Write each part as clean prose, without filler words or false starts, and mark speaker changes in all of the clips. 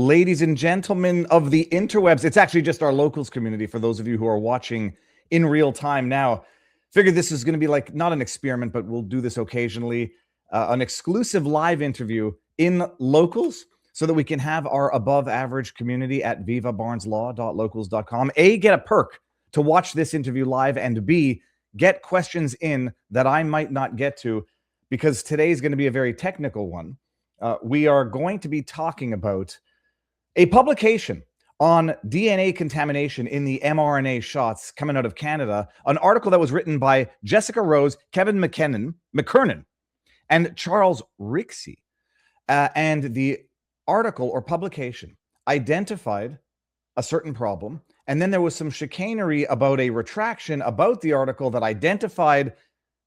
Speaker 1: ladies and gentlemen of the interwebs. It's actually just our locals community for those of you who are watching in real time now. Figured this is going to be like not an experiment, but we'll do this occasionally, an exclusive live interview in locals so that we can have our above average community at vivabarneslaw.locals.com. A, get a perk to watch this interview live, and B, get questions in that I might not get to, because today is going to be a very technical one. We are going to be talking about a publication on DNA contamination in the mRNA shots coming out of Canada, an article that was written by Jessica Rose, Kevin McKernan, and Charles Rixey. And the article or publication identified a certain problem, and then there was some chicanery about a retraction about the article that identified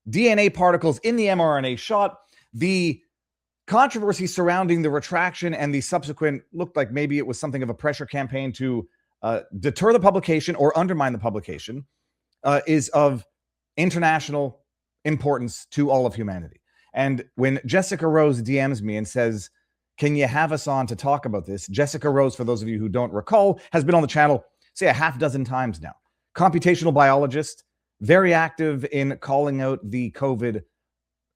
Speaker 1: DNA particles in the mRNA shot. The controversy surrounding the retraction and the subsequent looked like maybe it was something of a pressure campaign to deter the publication or undermine the publication is of international importance to all of humanity. And when Jessica Rose DMs me and says, can you have us on to talk about this? Jessica Rose, for those of you who don't recall, has been on the channel, say, a half dozen times now. Computational biologist, very active in calling out the COVID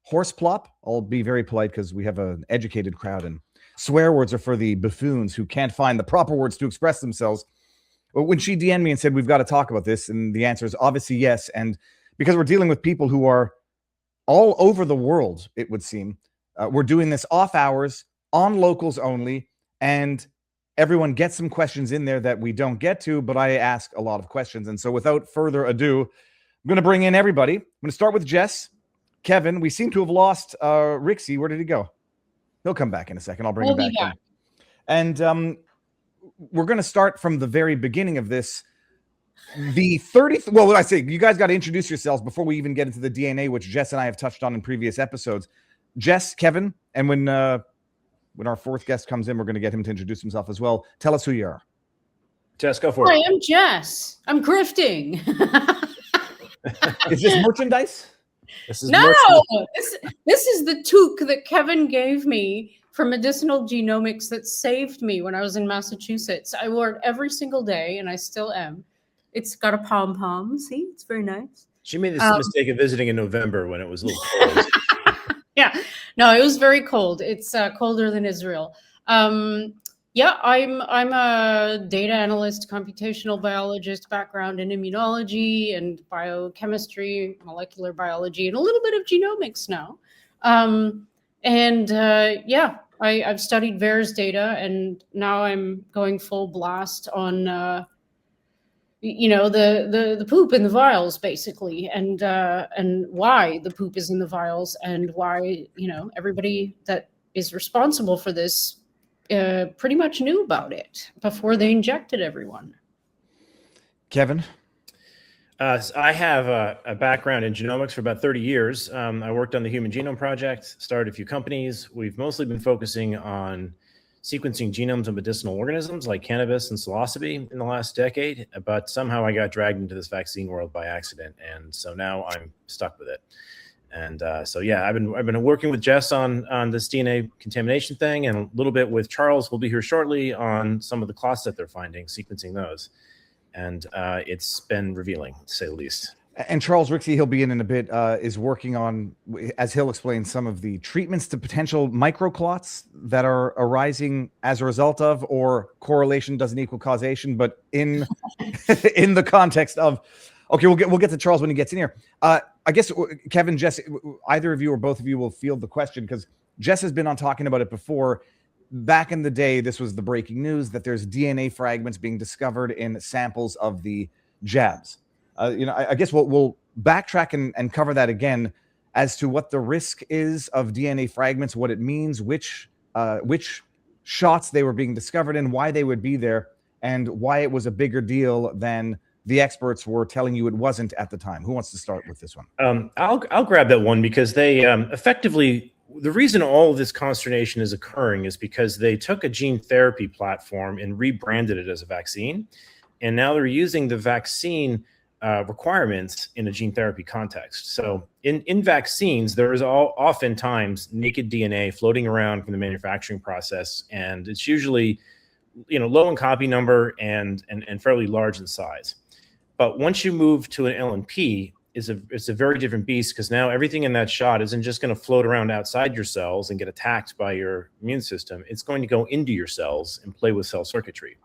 Speaker 1: horse plop. I'll be very polite because we have an educated crowd, and swear words are for the buffoons who can't find the proper words to express themselves. But when she DM'd me and said, we've got to talk about this, and the answer is obviously yes. And because we're dealing with people who are all over the world, it would seem, we're doing this off hours, on locals only, and everyone gets some questions in there that we don't get to, but I ask a lot of questions. And so without further ado, I'm going to bring in everybody. I'm going to start with Jess. Kevin, we seem to have lost Rixey. Where did he go? He'll come back in a second. I'll bring him back in. And we're going to start from the very beginning of this. The 30th, well, what I say, you guys got to introduce yourselves before we even get into the DNA, which Jess and I have touched on in previous episodes. Jess, Kevin, and when our fourth guest comes in, we're going to get him to introduce himself as well. Tell us who you are.
Speaker 2: Jess, go for it.
Speaker 3: Hi, I'm Jess. I'm grifting.
Speaker 1: Is this merchandise?
Speaker 3: This is the toque that Kevin gave me for medicinal genomics that saved me when I was in Massachusetts. I wore it every single day, and I still am. It's got a pom-pom. See, it's very nice.
Speaker 2: She made this mistake of visiting in November when it was a little cold.
Speaker 3: Yeah, no, it was very cold. It's colder than Israel. Yeah, I'm a data analyst, computational biologist, background in immunology and biochemistry, molecular biology, and a little bit of genomics now. Yeah, I've studied VAERS data, and now I'm going full blast on the poop in the vials, basically, and why the poop is in the vials, and why everybody that is responsible for this pretty much knew about it before they injected everyone.
Speaker 1: Kevin?
Speaker 2: I have a background in genomics for about 30 years. I worked on the Human Genome Project, started a few companies. We've mostly been focusing on sequencing genomes of medicinal organisms like cannabis and psilocybe in the last decade, but somehow I got dragged into this vaccine world by accident, and so now I'm stuck with it. And yeah, I've been working with Jess on this DNA contamination thing, and a little bit with Charles. We'll be here shortly on some of the clots that they're finding, sequencing those, and it's been revealing, to say the least.
Speaker 1: And Charles Rixey, he'll be in a bit, is working on, as he'll explain, some of the treatments to potential microclots that are arising as a result of, or correlation doesn't equal causation, but in in the context of. Okay, we'll get to Charles when he gets in here. I guess Kevin, Jess, either of you or both of you will field the question, because Jess has been on talking about it before. Back in the day, this was the breaking news that there's DNA fragments being discovered in samples of the jabs. I guess we'll backtrack and cover that again as to what the risk is of DNA fragments, what it means, which shots they were being discovered in, why they would be there, and why it was a bigger deal than the experts were telling you it wasn't at the time. Who wants to start with this one?
Speaker 2: I'll grab that one, because they effectively, the reason all of this consternation is occurring is because they took a gene therapy platform and rebranded it as a vaccine, and now they're using the vaccine requirements in a gene therapy context. So in vaccines, there is oftentimes naked DNA floating around from the manufacturing process, and it's usually low in copy number and fairly large in size. But once you move to an LNP, it's a very different beast, because now everything in that shot isn't just going to float around outside your cells and get attacked by your immune system. It's going to go into your cells and play with cell circuitry.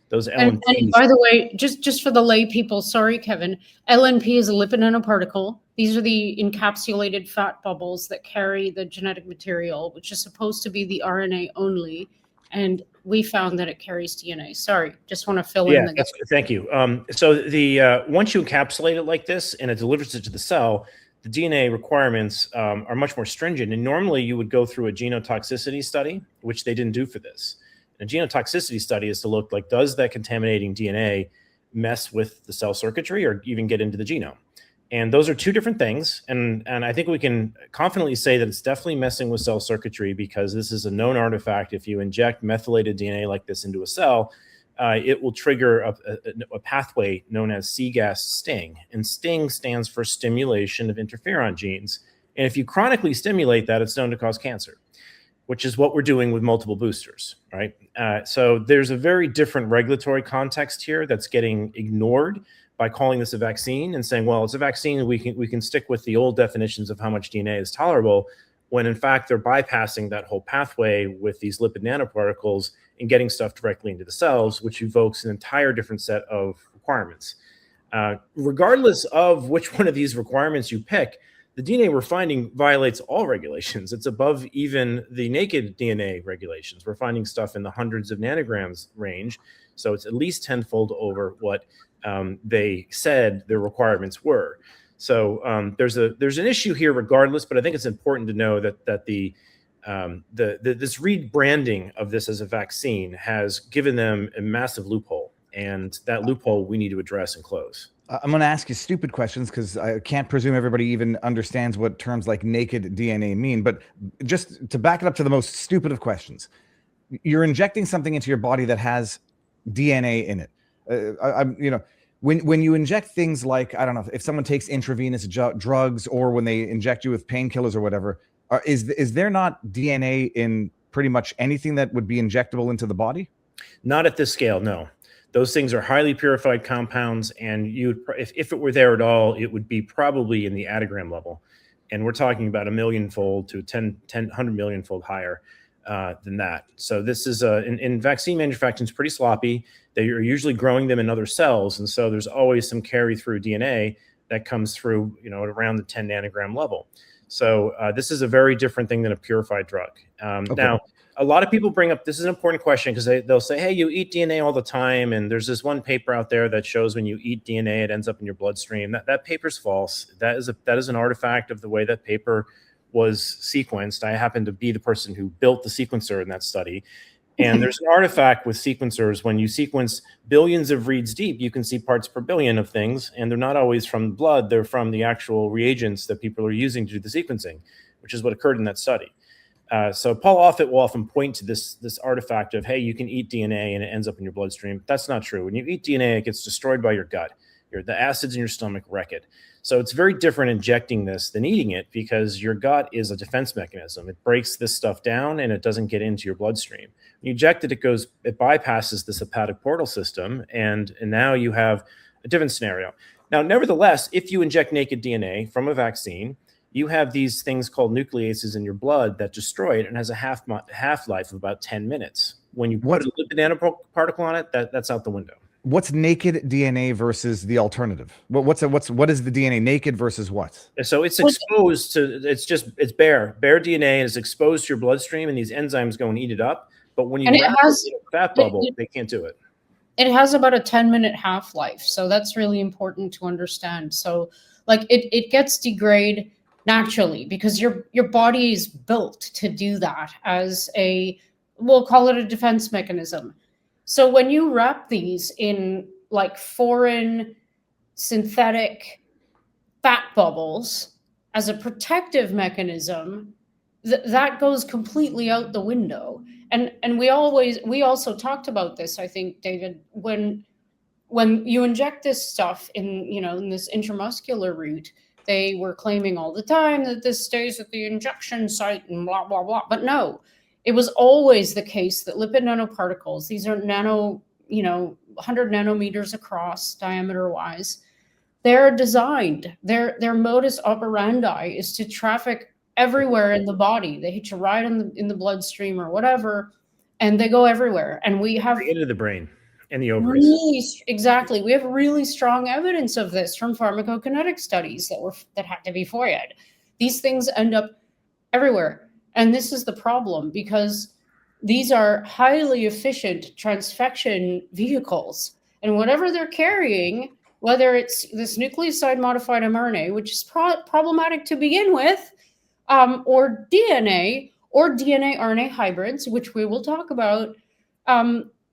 Speaker 2: Those LNPs.
Speaker 3: And by the way, just for the lay people, sorry, Kevin, LNP is a lipid nanoparticle. These are the encapsulated fat bubbles that carry the genetic material, which is supposed to be the RNA only. And we found that it carries DNA. Sorry, just want to fill in the gap.
Speaker 2: Thank you. So once you encapsulate it like this and it delivers it to the cell, the DNA requirements are much more stringent. And normally you would go through a genotoxicity study, which they didn't do for this. A genotoxicity study is to look like, does that contaminating DNA mess with the cell circuitry or even get into the genome? And those are two different things. And I think we can confidently say that it's definitely messing with cell circuitry, because this is a known artifact. If you inject methylated DNA like this into a cell, it will trigger a pathway known as cGAS STING. And STING stands for stimulation of interferon genes. And if you chronically stimulate that, it's known to cause cancer, which is what we're doing with multiple boosters, right? So there's a very different regulatory context here that's getting ignored by calling this a vaccine and saying, well, it's a vaccine, we can stick with the old definitions of how much DNA is tolerable, when in fact they're bypassing that whole pathway with these lipid nanoparticles and getting stuff directly into the cells, which evokes an entire different set of requirements. Regardless of which one of these requirements you pick, the DNA we're finding violates all regulations. It's above even the naked DNA regulations. We're finding stuff in the hundreds of nanograms range. So it's at least tenfold over what they said their requirements were. So there's an issue here regardless, but I think it's important to know that this rebranding of this as a vaccine has given them a massive loophole, and that loophole we need to address and close.
Speaker 1: I'm going to ask you stupid questions, because I can't presume everybody even understands what terms like naked DNA mean. But just to back it up to the most stupid of questions, you're injecting something into your body that has DNA in it. When you inject things like, I don't know, if someone takes intravenous drugs, or when they inject you with painkillers or whatever, is there not DNA in pretty much anything that would be injectable into the body?
Speaker 2: Not at this scale, no. Those things are highly purified compounds, and if it were there at all, it would be probably in the attogram level. And we're talking about 1 million-fold to 100 million-fold higher than that. So this is in vaccine manufacturing is pretty sloppy. They are usually growing them in other cells, and so there's always some carry through DNA that comes through, at around the 10 nanogram level. So this is a very different thing than a purified drug. Okay. Now, a lot of people bring up, this is an important question, because they'll say, hey, you eat DNA all the time, and there's this one paper out there that shows when you eat DNA, it ends up in your bloodstream. That paper's false. That is an artifact of the way that paper was sequenced. I happen to be the person who built the sequencer in that study. And there's an artifact with sequencers. When you sequence billions of reads deep, you can see parts per billion of things, and they're not always from blood. They're from the actual reagents that people are using to do the sequencing, which is what occurred in that study. So Paul Offit will often point to this artifact of, hey, you can eat DNA and it ends up in your bloodstream. That's not true. When you eat DNA, it gets destroyed by your gut. The acids in your stomach wreck it. So it's very different injecting this than eating it, because your gut is a defense mechanism. It breaks this stuff down and it doesn't get into your bloodstream. When you inject it, it bypasses this hepatic portal system, and now you have a different scenario. Now, nevertheless, if you inject naked DNA from a vaccine, you have these things called nucleases in your blood that destroy it, and has a half-life of about 10 minutes. When you put a lipid nanoparticle on it, that's out the window.
Speaker 1: What's naked DNA versus the alternative? What is the DNA naked versus what?
Speaker 2: So it's exposed to, it's bare DNA, and it's exposed to your bloodstream, and these enzymes go and eat it up. But when you wrap it in a fat bubble, they can't do it.
Speaker 3: It has about a 10-minute half-life. So that's really important to understand. So like it gets degraded naturally, because your body is built to do that as we'll call it a defense mechanism. So when you wrap these in like foreign synthetic fat bubbles as a protective mechanism, that goes completely out the window. And we also talked about this, I think, David, when you inject this stuff in this intramuscular route, they were claiming all the time that this stays at the injection site and blah, blah, blah. But no, It was always the case that lipid nanoparticles, these are 100 nanometers across diameter wise, they're designed, their modus operandi is to traffic everywhere in the body. They hit you right in the bloodstream or whatever, and they go everywhere. And we have
Speaker 2: into the brain and the ovaries.
Speaker 3: Exactly. We have really strong evidence of this from pharmacokinetic studies that had to be FOIA'd. These things end up everywhere. And this is the problem, because these are highly efficient transfection vehicles. And whatever they're carrying, whether it's this nucleoside modified mRNA, which is problematic to begin with, or DNA or DNA RNA hybrids, which we will talk about,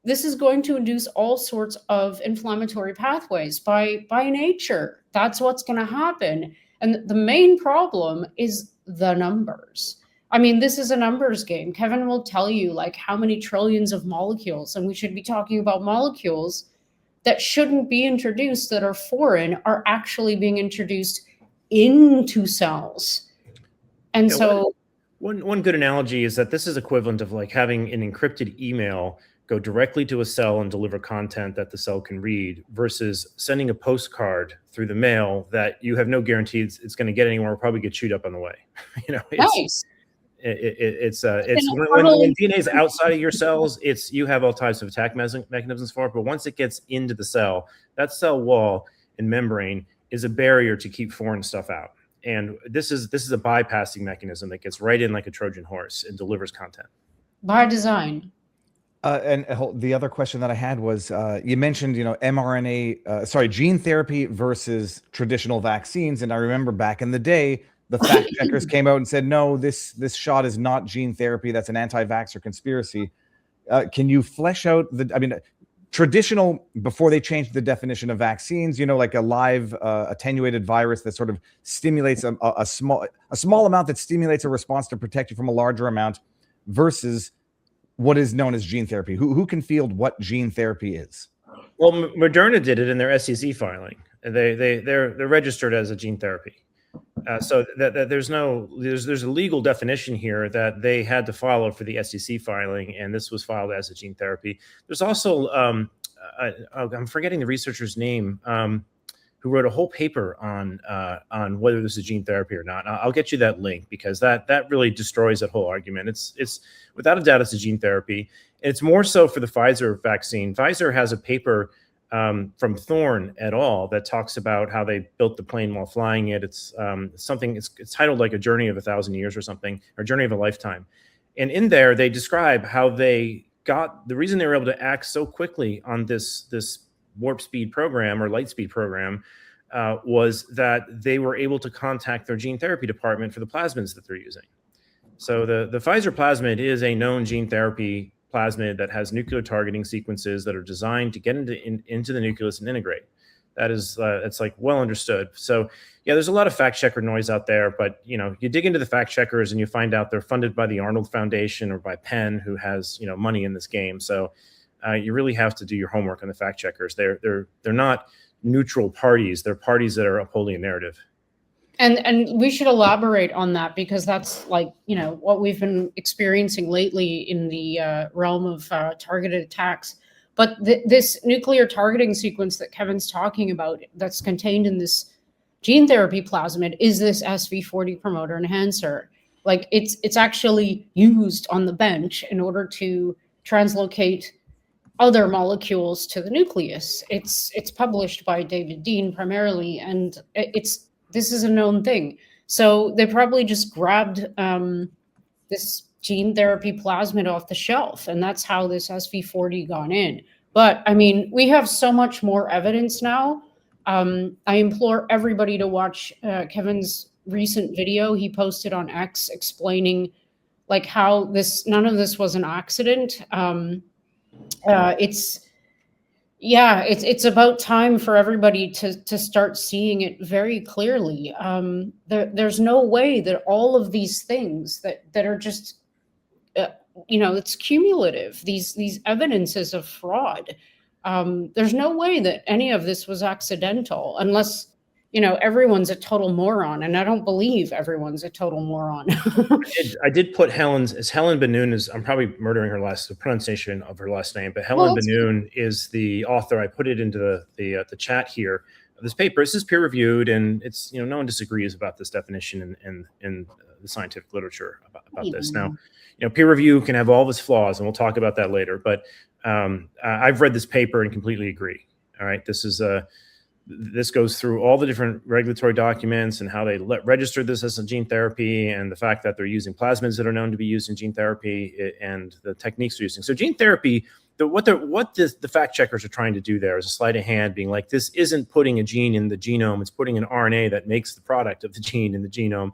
Speaker 3: this is going to induce all sorts of inflammatory pathways by nature. That's what's going to happen. And the main problem is the numbers. I mean, this is a numbers game. Kevin will tell you like how many trillions of molecules, and we should be talking about molecules that shouldn't be introduced, that are foreign, are actually being introduced into cells. And so
Speaker 2: one good analogy is that this is equivalent of like having an encrypted email go directly to a cell and deliver content that the cell can read, versus sending a postcard through the mail that you have no guarantees it's going to get anywhere, or probably get chewed up on the way.
Speaker 3: Nice.
Speaker 2: It's when DNA is outside of your cells, you have all types of attack mechanisms for it. But once it gets into the cell, that cell wall and membrane is a barrier to keep foreign stuff out. And this is a bypassing mechanism that gets right in like a Trojan horse and delivers content
Speaker 3: by design.
Speaker 1: And the other question that I had was, you mentioned, mRNA, gene therapy versus traditional vaccines. And I remember back in the day, the fact checkers came out and said, no, this shot is not gene therapy. That's an anti-vaxxer conspiracy. Can you flesh out traditional, before they changed the definition of vaccines, like a live attenuated virus that sort of stimulates a small amount that stimulates a response to protect you from a larger amount, versus what is known as gene therapy? Who can field what gene therapy is?
Speaker 2: Well, Moderna did it in their SEC filing. They're registered as a gene therapy. So that there's a legal definition here that they had to follow for the SEC filing, and this was filed as a gene therapy. There's also I'm forgetting the researcher's name, who wrote a whole paper on whether this is gene therapy or not. I'll get you that link, because that really destroys that whole argument. It's without a doubt it's a gene therapy. And it's more so for the Pfizer vaccine. Pfizer has a paper from Thorne et al. That talks about how they built the plane while flying it. It's titled like A Journey of 1,000 Years or something, or Journey of a Lifetime. And in there, they describe how they got, the reason they were able to act so quickly on this warp speed program or light speed program was that they were able to contact their gene therapy department for the plasmids that they're using. So the Pfizer plasmid is a known gene therapy plasmid that has nuclear targeting sequences that are designed to get into the nucleus and integrate. That is, it's like well understood. So yeah, there's a lot of fact checker noise out there, but you dig into the fact checkers and you find out they're funded by the Arnold Foundation or by Penn, who has money in this game. So you really have to do your homework on the fact checkers. They're not neutral parties. They're parties that are upholding a narrative.
Speaker 3: And we should elaborate on that, because that's like, what we've been experiencing lately in the realm of targeted attacks. But this nuclear targeting sequence that Kevin's talking about, that's contained in this gene therapy plasmid, is this SV40 promoter enhancer. Like it's actually used on the bench in order to translocate other molecules to the nucleus. It's published by David Dean primarily, and this is a known thing. So they probably just grabbed this gene therapy plasmid off the shelf, and that's how this SV40 got in. But I mean, we have so much more evidence now. I implore everybody to watch Kevin's recent video he posted on X explaining like how none of this was an accident. It's about time for everybody to start seeing it very clearly. There's no way that all of these things that are just, it's cumulative. These evidences of fraud. There's no way that any of this was accidental, unless, everyone's a total moron, and I don't believe everyone's a total moron.
Speaker 2: I did put Helen Benoon. I'm probably murdering the pronunciation of her last name, but Helen Benoon is the author. I put it into the chat here. This paper, this is peer reviewed, and it's, no one disagrees about this definition in the scientific literature about this. Now, peer review can have all of its flaws, and we'll talk about that later. But I've read this paper and completely agree. All right, this goes through all the different regulatory documents and how they register this as a gene therapy, and the fact that they're using plasmids that are known to be used in gene therapy, and the techniques they're using. So gene therapy, what the fact checkers are trying to do there is a sleight of hand, being like, this isn't putting a gene in the genome, it's putting an RNA that makes the product of the gene in the genome,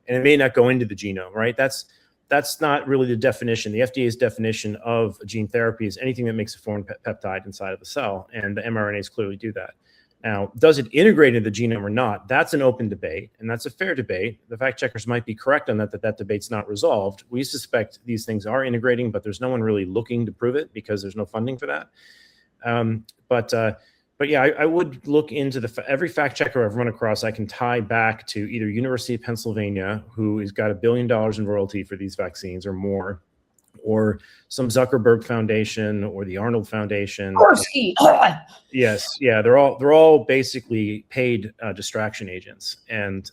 Speaker 2: and it may not go into the genome, right? That's not really the definition. The FDA's definition of a gene therapy is anything that makes a foreign peptide inside of the cell, and the mRNAs clearly do that. Now, does it integrate into the genome or not? That's an open debate, and that's a fair debate. The fact checkers might be correct on that debate's not resolved. We suspect these things are integrating, but there's no one really looking to prove it because there's no funding for that. But yeah, I would look into every fact checker I've run across. I can tie back to either University of Pennsylvania, who has got $1 billion in royalty for these vaccines or more, or some Zuckerberg Foundation or the Arnold Foundation. Yes, yeah, they're all basically paid distraction agents, and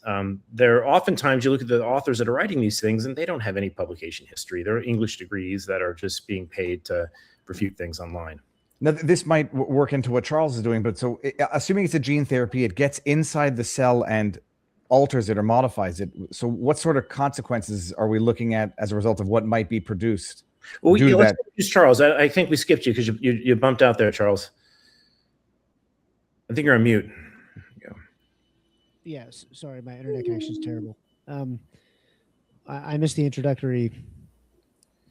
Speaker 2: they're oftentimes, you look at the authors that are writing these things, and they don't have any publication history. They're English degrees that are just being paid to refute things online.
Speaker 1: Now, this might work into what Charles is doing, but so assuming it's a gene therapy, it gets inside the cell and alters it or modifies it. So what sort of consequences are we looking at as a result of what might be produced?
Speaker 2: Well, let's use Charles. I think we skipped you because you bumped out there, Charles. I think you're on mute.
Speaker 4: Yes, sorry, my internet connection is terrible. I missed the introductory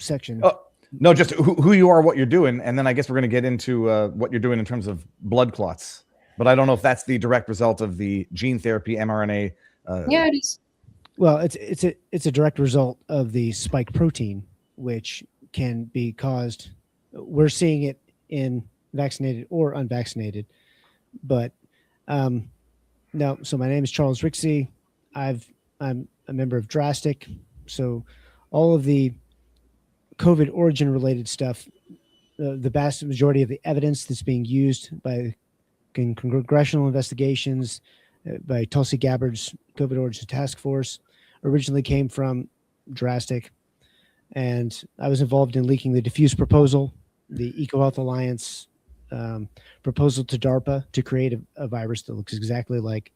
Speaker 4: section.
Speaker 1: Oh, no, just who you are, what you're doing, and then I guess we're going to get into what you're doing in terms of blood clots. But I don't know if that's the direct result of the gene therapy mRNA.
Speaker 3: Yeah, it is.
Speaker 4: Well, it's a direct result of the spike protein, which can be caused. We're seeing it in vaccinated or unvaccinated, but no. So my name is Charles Rixey. I'm a member of Drastic. So all of the COVID origin related stuff, the vast majority of the evidence that's being used by congressional investigations, by Tulsi Gabbard's COVID origin task force, originally came from Drastic. And I was involved in leaking the diffuse proposal, the EcoHealth Alliance proposal to DARPA to create a virus that looks exactly like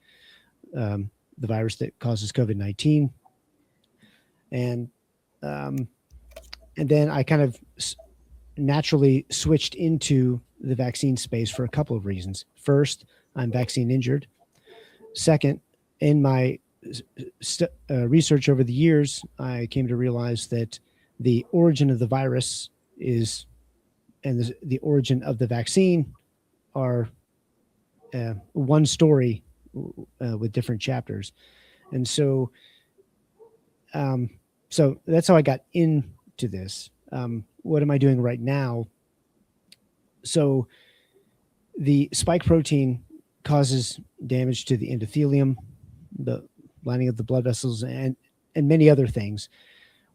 Speaker 4: the virus that causes COVID-19. And then I kind of naturally switched into the vaccine space for a couple of reasons. First, I'm vaccine injured. Second, in my research over the years, I came to realize that the origin of the virus and the origin of the vaccine are one story with different chapters. And so that's how I got into this. What am I doing right now? So the spike protein causes damage to the endothelium, the lining of the blood vessels, and many other things.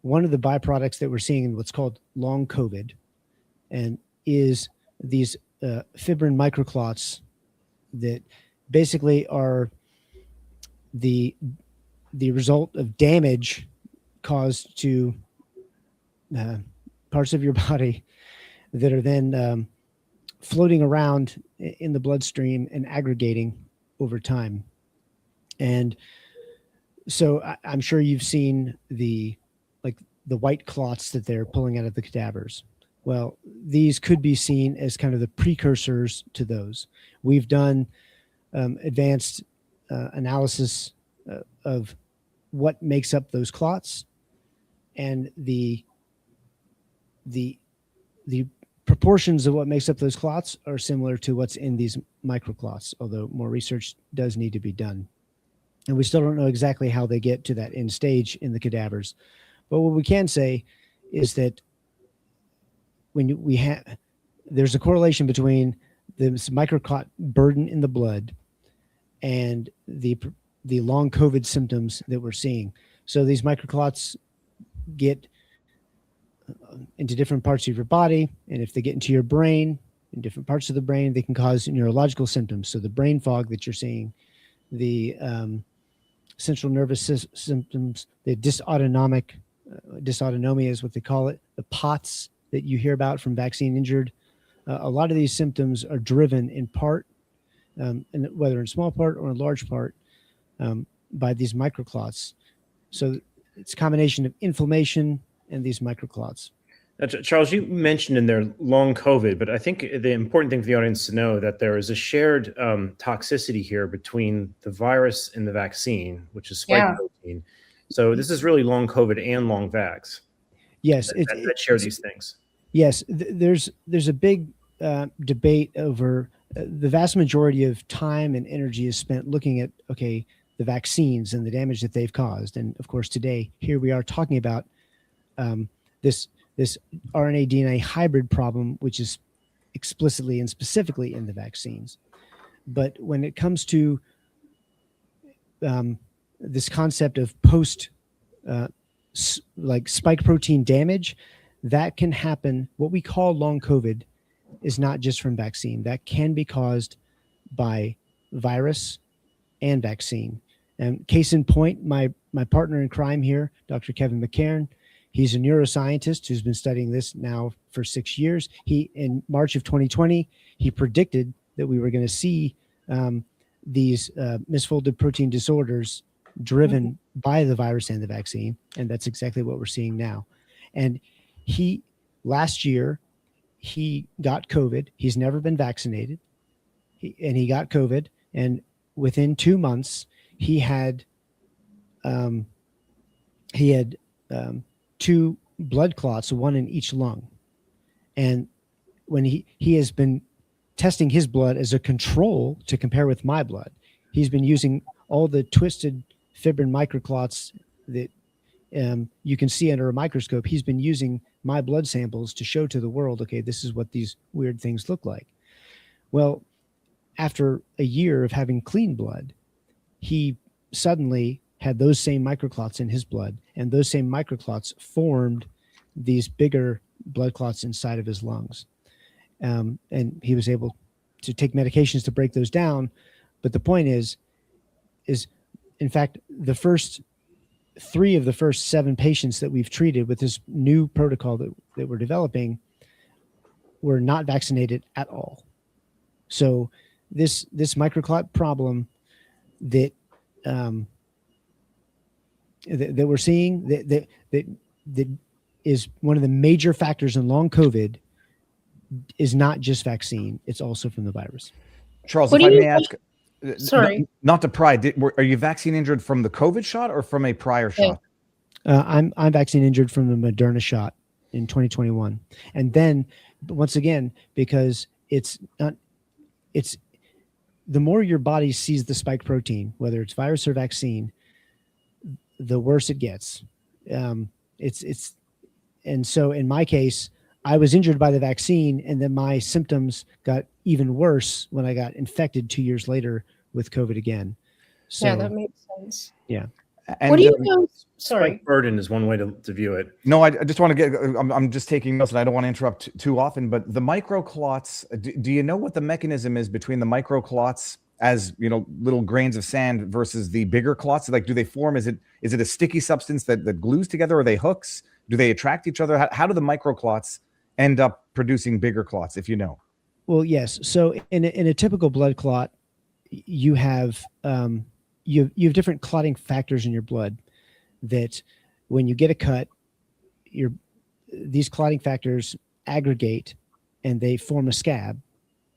Speaker 4: One of the byproducts that we're seeing in what's called long COVID and is these fibrin microclots that basically are the result of damage caused to parts of your body that are then floating around in the bloodstream and aggregating over time. And so I'm sure you've seen the white clots that they're pulling out of the cadavers. Well, these could be seen as kind of the precursors to those. We've done advanced analysis of what makes up those clots, and the proportions of what makes up those clots are similar to what's in these microclots, although more research does need to be done. And we still don't know exactly how they get to that end stage in the cadavers. But what we can say is that when there's a correlation between this microclot burden in the blood and the long COVID symptoms that we're seeing. So these microclots get into different parts of your body, and if they get into your brain, in different parts of the brain, they can cause neurological symptoms. So the brain fog that you're seeing, the central nervous symptoms, the dysautonomia is what they call it, the POTS that you hear about from vaccine injured. A lot of these symptoms are driven in part, and whether in small part or in large part, by these microclots. So it's a combination of inflammation and these microclots.
Speaker 2: Charles, you mentioned in there long COVID, but I think the important thing for the audience to know that there is a shared toxicity here between the virus and the vaccine, which is spike protein. So this is really long COVID and long vax.
Speaker 4: Yes,
Speaker 2: that share these things.
Speaker 4: Yes, there's a big debate over the vast majority of time and energy is spent looking at the vaccines and the damage that they've caused, and of course today here we are talking about this RNA DNA hybrid problem, which is explicitly and specifically in the vaccines. But when it comes to this concept of post like spike protein damage, that can happen. What we call long COVID is not just from vaccine. That can be caused by virus and vaccine. And case in point, my partner in crime here, Dr. Kevin McCairn, he's a neuroscientist who's been studying this now for 6 years. He, in March of 2020, he predicted that we were going to see these misfolded protein disorders driven by the virus and the vaccine. And that's exactly what we're seeing now. And last year, he got COVID. He's never been vaccinated. He got COVID. And within 2 months, he had 2 blood clots, one in each lung. And when he has been testing his blood as a control to compare with my blood, he's been using all the twisted fibrin microclots that you can see under a microscope. He's been using my blood samples to show to the world, okay, this is what these weird things look like. Well, after a year of having clean blood, he suddenly had those same microclots in his blood, and those same microclots formed these bigger blood clots inside of his lungs. And he was able to take medications to break those down. But the point is in fact, the first 3 of the first 7 patients that we've treated with this new protocol that we're developing were not vaccinated at all. So this microclot problem that that we're seeing that is one of the major factors in long COVID is not just vaccine; it's also from the virus.
Speaker 1: Charles, if I may ask,
Speaker 3: sorry,
Speaker 1: not to pry, are you vaccine injured from the COVID shot or from a prior shot?
Speaker 4: I'm vaccine injured from the Moderna shot in 2021, and then once again because it's the more your body sees the spike protein, whether it's virus or vaccine, the worse it gets. And so in my case, I was injured by the vaccine, and then my symptoms got even worse when I got infected 2 years later with COVID again. So,
Speaker 3: yeah, that makes sense.
Speaker 4: Yeah.
Speaker 1: And,
Speaker 3: What do you know? Sorry.
Speaker 2: Spike burden is one way to view it.
Speaker 1: No, I just want to get, I'm just taking notes and I don't want to interrupt too often, but the microclots, do you know what the mechanism is between the microclots as, little grains of sand versus the bigger clots? Like, do they form, is it a sticky substance that glues together? Are they hooks? Do they attract each other? How do the microclots end up producing bigger clots, if you know?
Speaker 4: Well, yes. So in a typical blood clot, you have you have different clotting factors in your blood that when you get a cut, these clotting factors aggregate and they form a scab,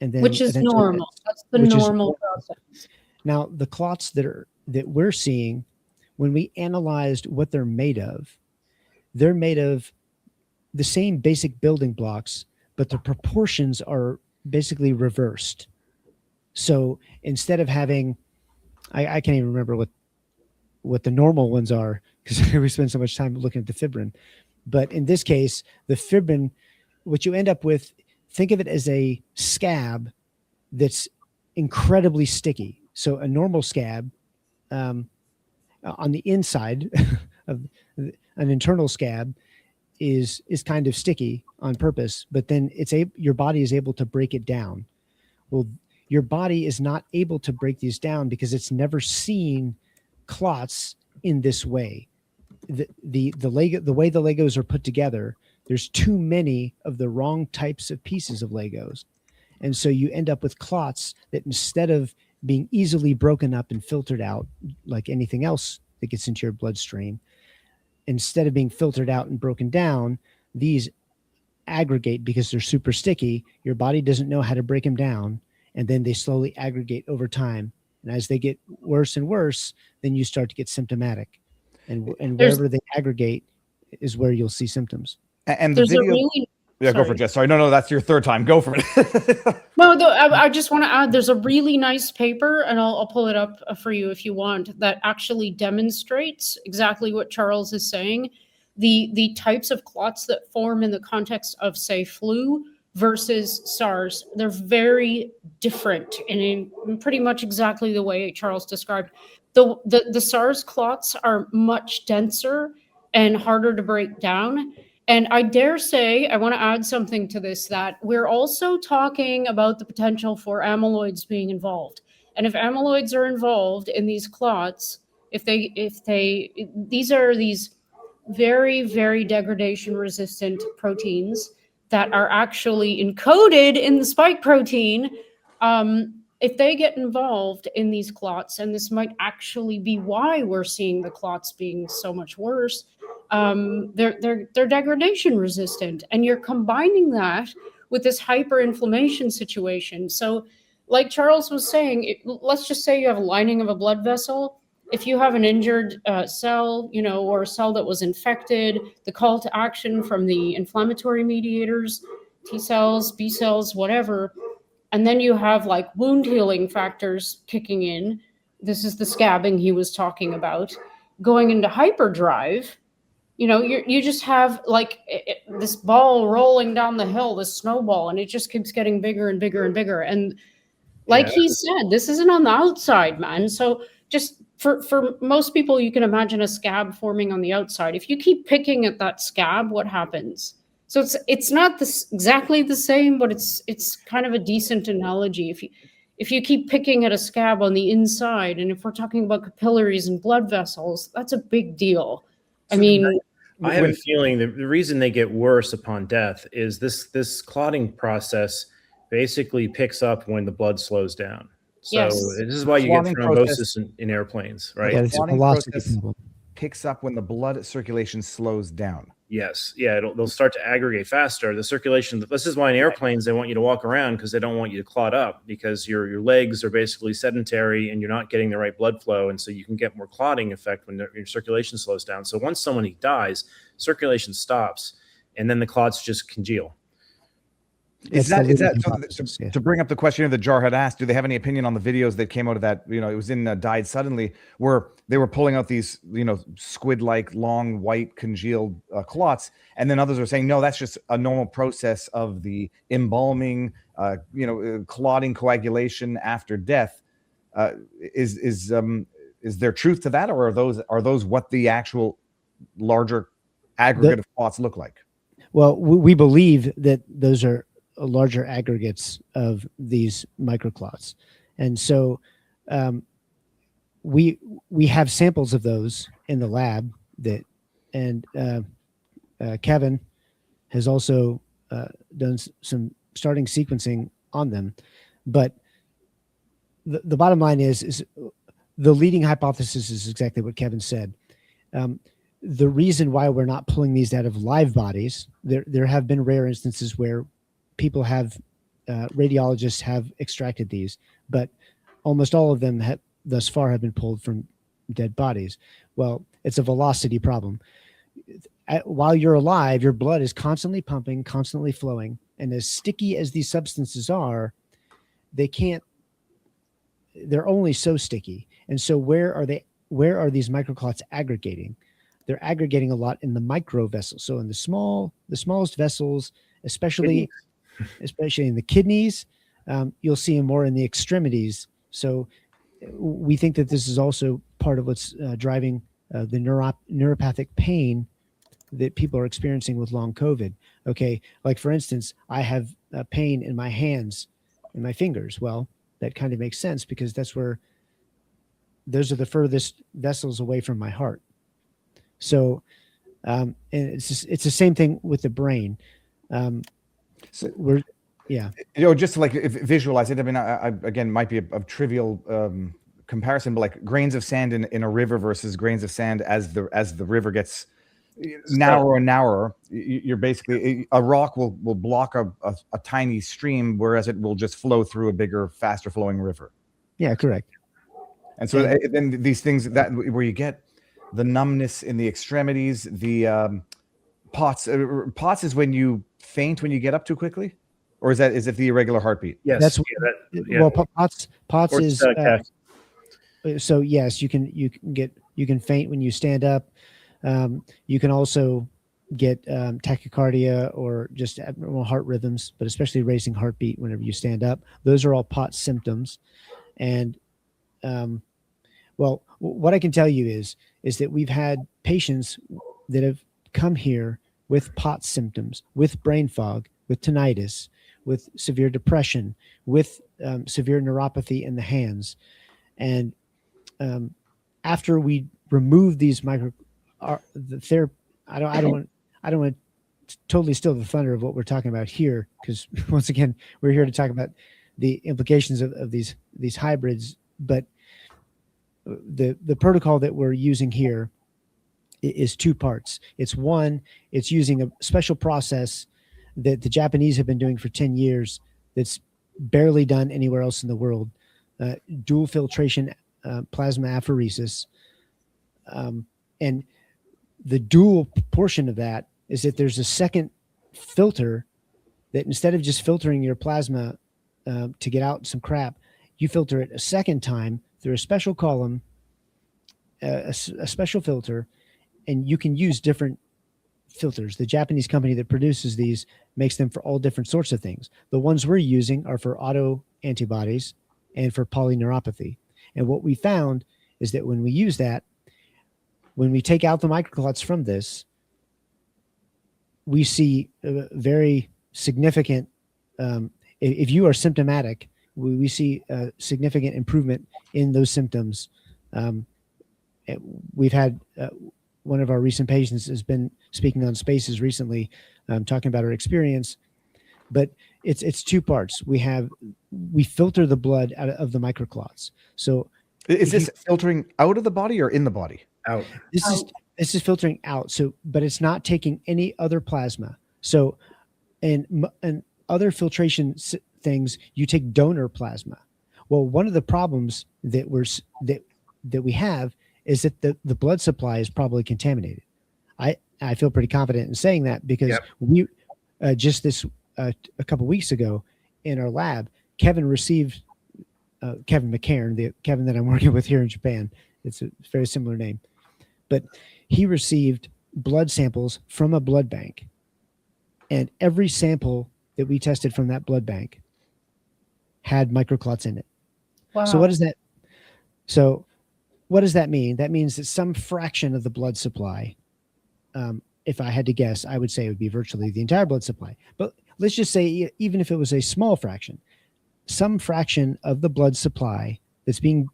Speaker 4: and then
Speaker 3: Which is normal. That's the normal process.
Speaker 4: Now, the clots that we're seeing, when we analyzed what they're made of the same basic building blocks, but the proportions are basically reversed. So instead of having, I can't even remember what the normal ones are because we spend so much time looking at the fibrin. But in this case, the fibrin, what you end up with, think of it as a scab that's incredibly sticky. So a normal scab, on the inside of an internal scab is kind of sticky on purpose, but then your body is able to break it down. Well, your body is not able to break these down because it's never seen clots in this way. The way the Legos are put together, there's too many of the wrong types of pieces of Legos. And so you end up with clots that, instead of being easily broken up and filtered out like anything else that gets into your bloodstream, instead of being filtered out and broken down, these aggregate because they're super sticky. Your body doesn't know how to break them down, and then they slowly aggregate over time. And as they get worse and worse, then you start to get symptomatic. And wherever they aggregate is where you'll see symptoms.
Speaker 1: And the video, go for it, Jess. Sorry, no, that's your third time. Go for it.
Speaker 3: No, I just want to add, there's a really nice paper, and I'll pull it up for you if you want, that actually demonstrates exactly what Charles is saying. The types of clots that form in the context of, say, flu versus SARS, they're very different, and in pretty much exactly the way Charles described. The SARS clots are much denser and harder to break down. And I dare say, I want to add something to this, that we're also talking about the potential for amyloids being involved. And if amyloids are involved in these clots, these are these very, very degradation resistant proteins that are actually encoded in the spike protein. If they get involved in these clots, and this might actually be why we're seeing the clots being so much worse, they're degradation resistant, and you're combining that with this hyperinflammation situation. So, like Charles was saying, let's just say you have a lining of a blood vessel. If you have an injured cell, or a cell that was infected, the call to action from the inflammatory mediators, T cells, B cells, whatever, and then you have like wound healing factors kicking in. This is the scabbing he was talking about, going into hyperdrive. You just have like this ball rolling down the hill, this snowball, and it just keeps getting bigger and bigger and bigger. And like he said, this isn't on the outside, man. So just for most people, you can imagine a scab forming on the outside. If you keep picking at that scab, what happens? So it's not exactly the same, but it's kind of a decent analogy. If you keep picking at a scab on the inside, and if we're talking about capillaries and blood vessels, that's a big deal. I mean,
Speaker 2: I have a feeling the reason they get worse upon death is this clotting process basically picks up when the blood slows down. So this is why you get thrombosis in airplanes, right?
Speaker 4: Yeah, it's a velocity problem.
Speaker 1: Picks up when the blood circulation slows down.
Speaker 2: Yes. Yeah. They'll start to aggregate faster. The circulation. This is why in airplanes they want you to walk around, because they don't want you to clot up, because your legs are basically sedentary and you're not getting the right blood flow, and so you can get more clotting effect when your circulation slows down. So once somebody dies, circulation stops, and then the clots just congeal.
Speaker 1: Is that to bring up the question that Jar had asked? Do they have any opinion on the videos that came out of that? It was in Died Suddenly, where they were pulling out these squid-like long white congealed clots, and then others are saying no, that's just a normal process of the embalming, clotting, coagulation after death. Is there truth to that, or are those what the actual larger aggregate of clots look like?
Speaker 4: Well, we believe that those are larger aggregates of these microclots, and so we have samples of those in the lab and Kevin has also done some starting sequencing on them. But the bottom line is the leading hypothesis is exactly what Kevin said. The reason why we're not pulling these out of live bodies, there have been rare instances where people have, radiologists have extracted these, but almost all of them thus far have been pulled from dead bodies. Well, it's a velocity problem. While you're alive, your blood is constantly pumping, constantly flowing. And as sticky as these substances are, they're only so sticky. And so where are these microclots aggregating? They're aggregating a lot in the micro vessels. So in the smallest vessels, especially in the kidneys, you'll see them more in the extremities. So we think that this is also part of what's driving the neuropathic pain that people are experiencing with long COVID. Okay, like for instance, I have pain in my hands and my fingers. Well, that kind of makes sense because those are the furthest vessels away from my heart. So, and it's the same thing with the brain.
Speaker 1: Just to like visualize it. I mean, I again might be a trivial comparison, but like grains of sand in a river versus grains of sand as the river gets narrower and narrower, you're basically a rock will block a tiny stream, whereas it will just flow through a bigger, faster flowing river.
Speaker 4: Yeah, correct.
Speaker 1: And so then these things that where you get the numbness in the extremities, the POTS. POTS is when you faint when you get up too quickly, or is it the irregular heartbeat?
Speaker 2: Yes.
Speaker 4: That's well, POTS is so yes, you can faint when you stand up. You can also get tachycardia or just abnormal heart rhythms, but especially racing heartbeat whenever you stand up. Those are all POTS symptoms. And well, what I can tell you is that we've had patients that have come here with POTS symptoms, with brain fog, with tinnitus, with severe depression, with severe neuropathy in the hands. And after we remove these I don't want to totally steal the thunder of what we're talking about here, because once again, we're here to talk about the implications of these hybrids. But the protocol that we're using here is two parts. It's using a special process that the Japanese have been doing for 10 years that's barely done anywhere else in the world. Dual filtration plasma apheresis. And the dual portion of that is that there's a second filter that instead of just filtering your plasma to get out some crap, you filter it a second time through a special column, a special filter, and you can use different filters. The Japanese company that produces these makes them for all different sorts of things. The ones we're using are for auto antibodies and for polyneuropathy. And what we found is that when we use that, when we take out the microclots from this, we see a very significant, if you are symptomatic, we see a significant improvement in those symptoms. We've had one of our recent patients has been speaking on Spaces recently, talking about her experience, but it's two parts. We filter the blood out of the microclots. So
Speaker 1: is this filtering out of the body or in the body?
Speaker 2: Out.
Speaker 4: This is filtering out. So, but it's not taking any other plasma. So, and other filtration things, you take donor plasma. Well, one of the problems that we have is that the blood supply is probably contaminated. I feel pretty confident in saying that because we just this a couple weeks ago in our lab, Kevin received Kevin McCairn, the Kevin that I'm working with here in Japan. It's a very similar name, but he received blood samples from a blood bank, and every sample that we tested from that blood bank had microclots in it.
Speaker 3: Wow.
Speaker 4: So what does that mean? That means that some fraction of the blood supply, if I had to guess, I would say it would be virtually the entire blood supply. But let's just say, even if it was a small fraction, some fraction of the blood supply that's being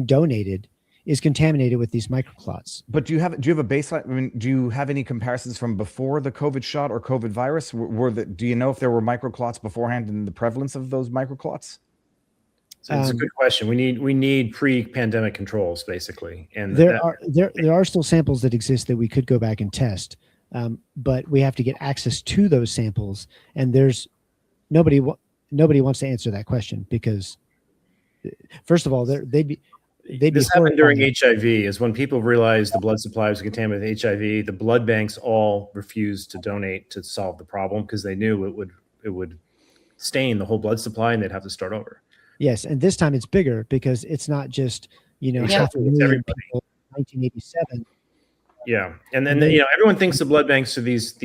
Speaker 4: donated is contaminated with these microclots.
Speaker 1: But do you have a baseline? I mean, do you have any comparisons from before the COVID shot or COVID virus? Do you know if there were microclots beforehand and the prevalence of those microclots?
Speaker 2: So it's a good question. We need pre-pandemic controls, basically, and
Speaker 4: there are still samples that exist that we could go back and test, but we have to get access to those samples, and there's nobody wants to answer that question because, first of all,
Speaker 2: this happened during HIV. Is when people realized the blood supply was contaminated with HIV, the blood banks all refused to donate to solve the problem because they knew it would stain the whole blood supply and they'd have to start over.
Speaker 4: Yes, and this time it's bigger because it's not just half a million people in 1987.
Speaker 2: Yeah, and then everyone thinks the blood banks are these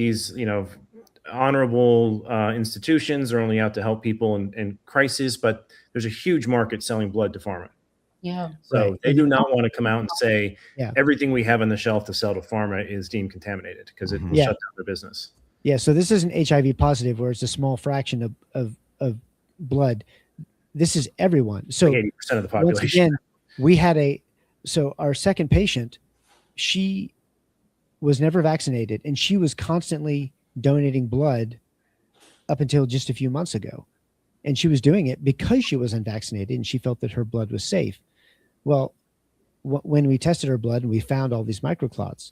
Speaker 2: honorable institutions are only out to help people in crisis, but there's a huge market selling blood to pharma.
Speaker 3: Yeah.
Speaker 2: So
Speaker 4: Right.
Speaker 2: they do not want to come out and say
Speaker 4: Yeah.
Speaker 2: everything we have on the shelf to sell to pharma is deemed contaminated, because it will
Speaker 4: Yeah.
Speaker 2: shut down their business.
Speaker 4: Yeah. So this isn't HIV positive where it's a small fraction of blood. This is everyone. So
Speaker 2: Like 80% of the
Speaker 4: once
Speaker 2: population.
Speaker 4: again, we had so our second patient, she was never vaccinated and she was constantly donating blood up until just a few months ago. And she was doing it because she was unvaccinated and she felt that her blood was safe. Well, when we tested her blood and we found all these microclots,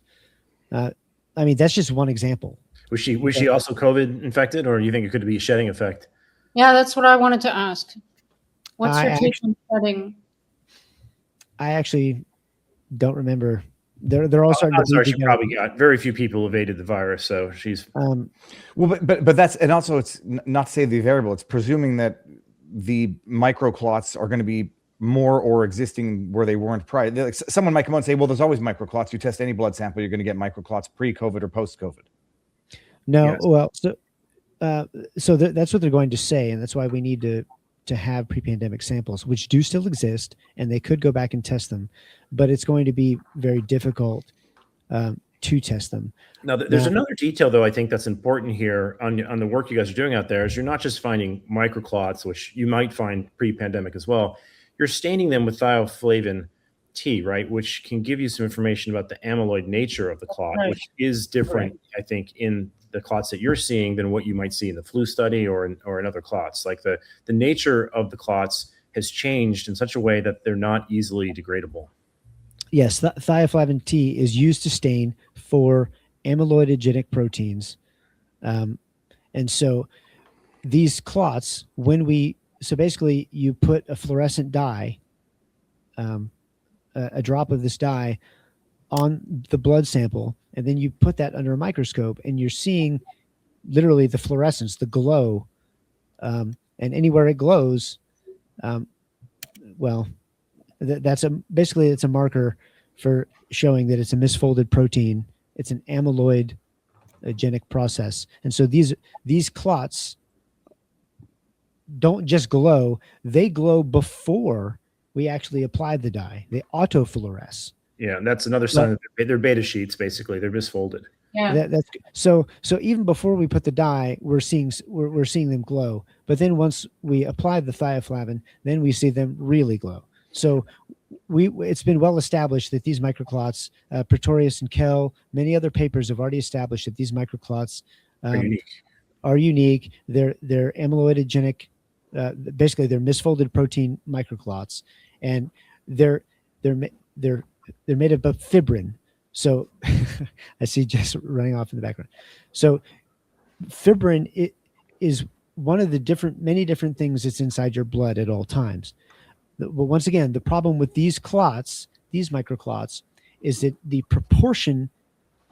Speaker 4: I mean, that's just one example.
Speaker 2: Was she also COVID infected, or you think it could be a shedding effect?
Speaker 3: Yeah, that's what I wanted to ask. What's your
Speaker 4: I
Speaker 3: take on shedding?
Speaker 4: I actually don't remember. They're all starting
Speaker 2: I'm
Speaker 4: to
Speaker 2: sorry,
Speaker 4: bleed
Speaker 2: she
Speaker 4: together.
Speaker 2: probably got very few people evaded the virus, so she's
Speaker 1: Well, but that's, and also it's not to say the variable. It's presuming that the microclots are going to be more or existing where they weren't prior. Like, someone might come on and say, "Well, there's always microclots. You test any blood sample, you're going to get microclots pre-COVID or post-COVID."
Speaker 4: No,
Speaker 2: Yes.
Speaker 4: well, so that's what they're going to say, and that's why we need to have pre-pandemic samples, which do still exist, and they could go back and test them, but it's going to be very difficult to test them.
Speaker 2: Now, there's
Speaker 4: Now-
Speaker 2: another detail, though, I think that's important here on the work you guys are doing out there, is you're not just finding microclots, which you might find pre-pandemic as well. You're staining them with thioflavin T, right, which can give you some information about the amyloid nature of the clot,
Speaker 3: Right.
Speaker 2: which is different, I think, in the clots that you're seeing than what you might see in the flu study or in other clots. Like the nature of the clots has changed in such a way that they're not easily degradable.
Speaker 4: Yes, thioflavin T is used to stain for amyloidogenic proteins, and so these clots, so basically you put a fluorescent dye, a drop of this dye on the blood sample, and then you put that under a microscope, and you're seeing literally the fluorescence, the glow, and anywhere it glows, well, basically it's a marker for showing that it's a misfolded protein. It's an amyloidogenic process, and so these clots don't just glow; they glow before we actually apply the dye. They autofluoresce.
Speaker 2: Yeah, and that's another sign that they're beta sheets, basically. They're misfolded.
Speaker 3: Yeah.
Speaker 4: That's so even before we put the dye, we're seeing them glow. But then once we apply the thioflavin, then we see them really glow. So it's been well established that these microclots, Pretorius and Kell, many other papers have already established that these microclots are unique. They're amyloidogenic. Basically, they're misfolded protein microclots, and they're made up of fibrin. So I see Jess running off in the background. So fibrin is one of the many different things that's inside your blood at all times. But once again, the problem with these clots, these microclots, is that the proportion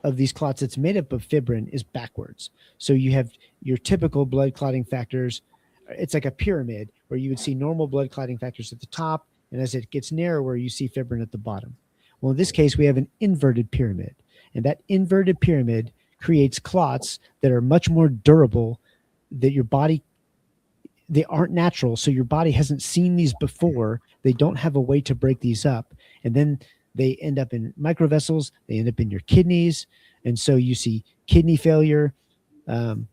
Speaker 4: of these clots that's made up of fibrin is backwards. So you have your typical blood clotting factors. It's like a pyramid where you would see normal blood clotting factors at the top, and as it gets narrower, you see fibrin at the bottom. Well, in this case, we have an inverted pyramid, and that inverted pyramid creates clots that are much more durable, that they aren't natural. So your body hasn't seen these before. They don't have a way to break these up. And then they end up in microvessels. They end up in your kidneys. And so you see kidney failure. John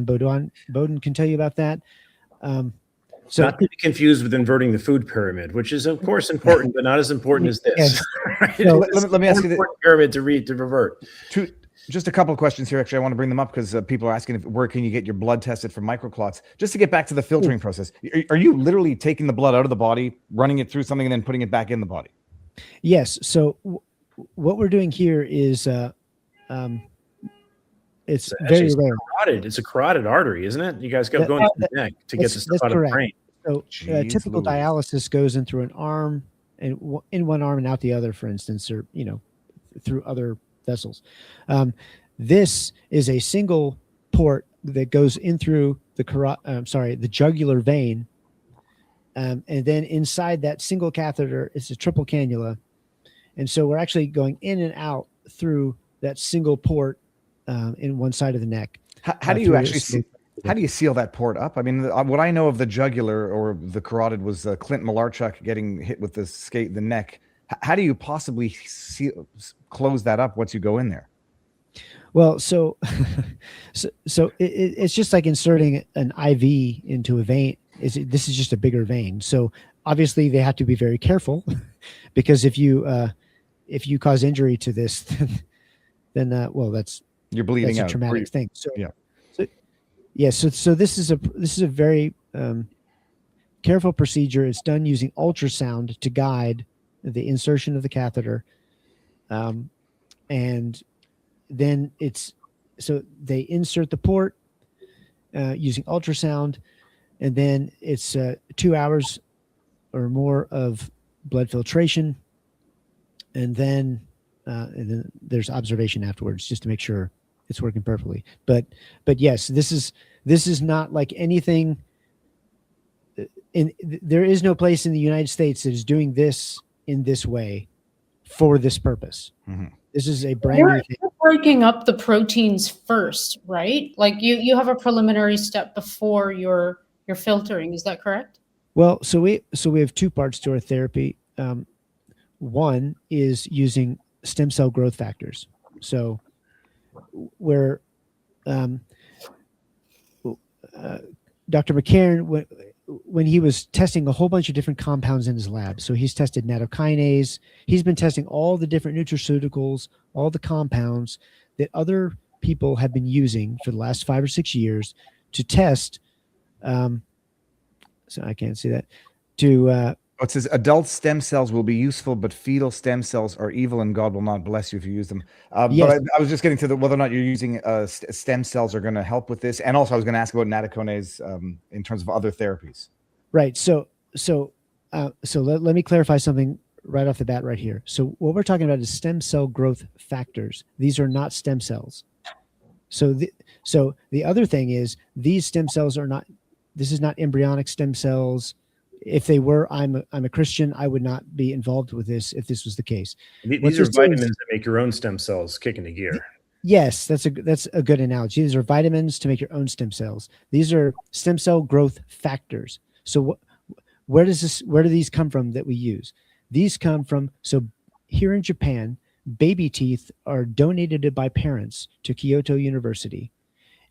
Speaker 4: Bowden can tell you about that. So
Speaker 2: not to be confused with inverting the food pyramid, which is of course important, but not as important as this.
Speaker 4: Yes.
Speaker 2: Right?
Speaker 1: So
Speaker 2: It's
Speaker 1: let me ask you
Speaker 2: an important pyramid to revert.
Speaker 1: Just a couple of questions here. Actually, I want to bring them up because people are asking where can you get your blood tested for microclots. Just to get back to the filtering process, are you literally taking the blood out of the body, running it through something, and then putting it back in the body?
Speaker 4: Yes. So what we're doing here is it's very rare.
Speaker 2: It's a carotid artery, isn't it? You guys got going to the neck to get the stuff out of the brain.
Speaker 4: So typical dialysis goes in through an arm and in one arm and out the other, for instance, or through other vessels. This is a single port that goes in through the jugular vein, and then inside that single catheter is a triple cannula, and so we're actually going in and out through that single port in one side of the neck.
Speaker 1: How do you actually see? How do you seal that port up? I mean, what I know of the jugular or the carotid was Clint Malarchuk getting hit with the neck. How do you possibly close that up once you go in there?
Speaker 4: Well, so it's just like inserting an IV into a vein. This is just a bigger vein. So obviously they have to be very careful because if you cause injury to this, then well,
Speaker 1: you're bleeding
Speaker 4: that's
Speaker 1: out.
Speaker 4: a traumatic thing. So
Speaker 1: yeah.
Speaker 4: So this is a very careful procedure. It's done using ultrasound to guide the insertion of the catheter, and then so they insert the port using ultrasound, and then it's 2 hours or more of blood filtration, and then there's observation afterwards just to make sure it's working perfectly. But yes, this is not like anything. There is no place in the United States that is doing this in this way for this purpose. Mm-hmm. This is a brand new thing.
Speaker 3: You're breaking up the proteins first, right? Like you have a preliminary step before your filtering. Is that correct?
Speaker 4: Well, so we have two parts to our therapy. One is using stem cell growth factors. So where Dr. McCarran, when he was testing a whole bunch of different compounds in his lab, so he's tested nattokinase, he's been testing all the different nutraceuticals, all the compounds that other people have been using for the last 5 or 6 years to test. So I can't see that.
Speaker 1: It says adult stem cells will be useful, but fetal stem cells are evil, and God will not bless you if you use them.
Speaker 4: Yes.
Speaker 1: But I was just getting to whether or not you're using stem cells are going to help with this, and also I was going to ask about nattokinase in terms of other therapies.
Speaker 4: Right. So let me clarify something right off the bat right here. So what we're talking about is stem cell growth factors. These are not stem cells. So the other thing is these stem cells are not. This is not embryonic stem cells. If they were, I'm a Christian. I would not be involved with this if this was the case.
Speaker 2: These are vitamins that make your own stem cells kick into gear.
Speaker 4: Yes, that's a good analogy. These are vitamins to make your own stem cells. These are stem cell growth factors. So where do these come from that we use? These come from, so here in Japan, baby teeth are donated by parents to Kyoto University,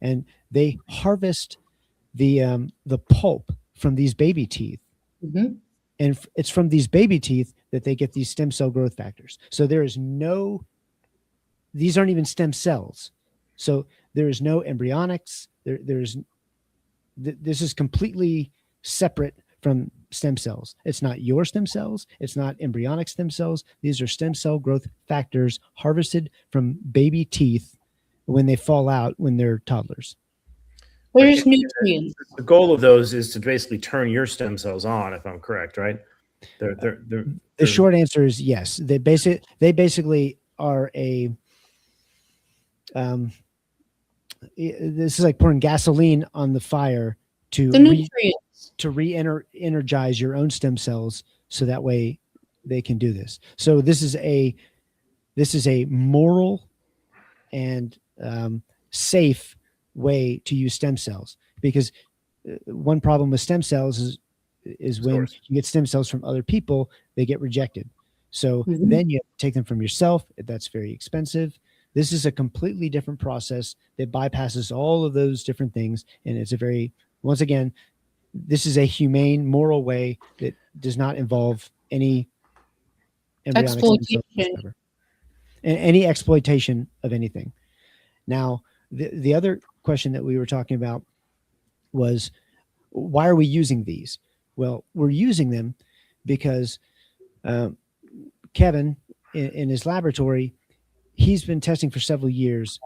Speaker 4: and they harvest the pulp from these baby teeth. Mm-hmm. And it's from these baby teeth that they get these stem cell growth factors. So these aren't even stem cells. So there is no embryonics. This is completely separate from stem cells. It's not your stem cells. It's not embryonic stem cells. These are stem cell growth factors harvested from baby teeth when they fall out when they're toddlers.
Speaker 3: There's nutrients.
Speaker 2: The goal of those is to basically turn your stem cells on, if I'm correct, right?
Speaker 4: The short answer is yes. They basically are a. This is like pouring gasoline on the fire to re-energize your own stem cells, so that way they can do this. So this is a moral and safe way to use stem cells, because one problem with stem cells is when you get stem cells from other people, they get rejected. So then you have to take them from yourself. That's very expensive. This is a completely different process that bypasses all of those different things. And it's once again, this is a humane, moral way that does not involve any exploitation and any exploitation of anything. Now, the other question that we were talking about was, why are we using these? Well, we're using them because Kevin, in his laboratory, he's been testing for several years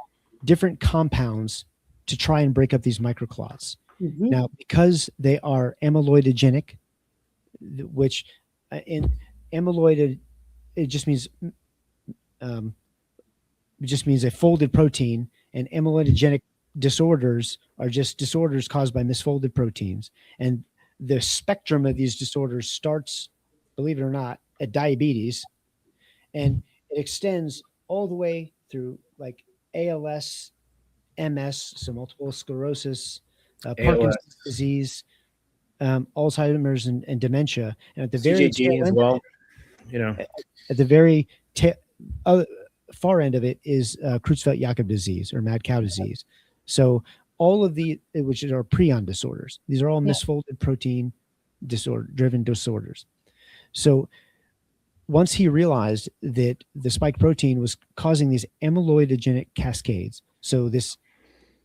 Speaker 4: different compounds to try and break up these microclots. Mm-hmm. Now, because they are amyloidogenic, which in amyloid, it just means a folded protein, and amyloidogenic disorders are just disorders caused by misfolded proteins. And the spectrum of these disorders starts, believe it or not, at diabetes, and it extends all the way through like ALS, MS, so multiple sclerosis, Parkinson's disease, Alzheimer's and dementia. And at the very
Speaker 2: CJD as well. You know,
Speaker 4: at the very far end of it is Creutzfeldt-Jakob disease or mad cow disease. So all of which are prion disorders. These are all misfolded protein driven disorders. So once he realized that the spike protein was causing these amyloidogenic cascades, so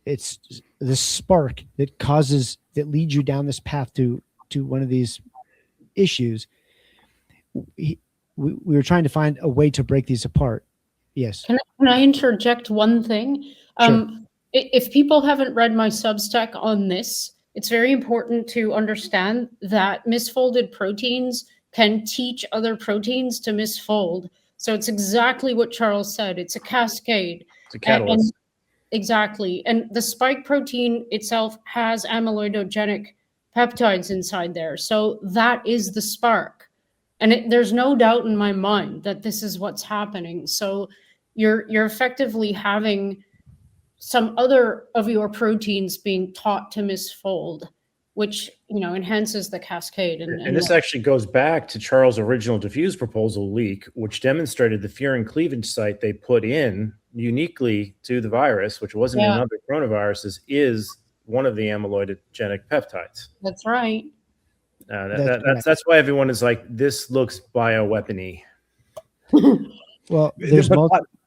Speaker 4: it's this spark that leads you down this path to one of these issues. We were trying to find a way to break these apart. Yes.
Speaker 3: Can I interject one thing?
Speaker 4: Sure.
Speaker 3: If people haven't read my Substack on this, it's very important to understand that misfolded proteins can teach other proteins to misfold. So it's exactly what Charles said. It's a cascade.
Speaker 2: It's a catalyst.
Speaker 3: Exactly. And the spike protein itself has amyloidogenic peptides inside there. So that is the spark. And there's no doubt in my mind that this is what's happening. So you're effectively having some other of your proteins being taught to misfold, which, enhances the cascade.
Speaker 2: And this actually goes back to Charles' original diffuse proposal leak, which demonstrated the furin cleavage site they put in uniquely to the virus, which wasn't in other coronaviruses, is one of the amyloidogenic peptides.
Speaker 3: That's right.
Speaker 2: That's why everyone is like, this looks bioweapon-y.
Speaker 4: Well,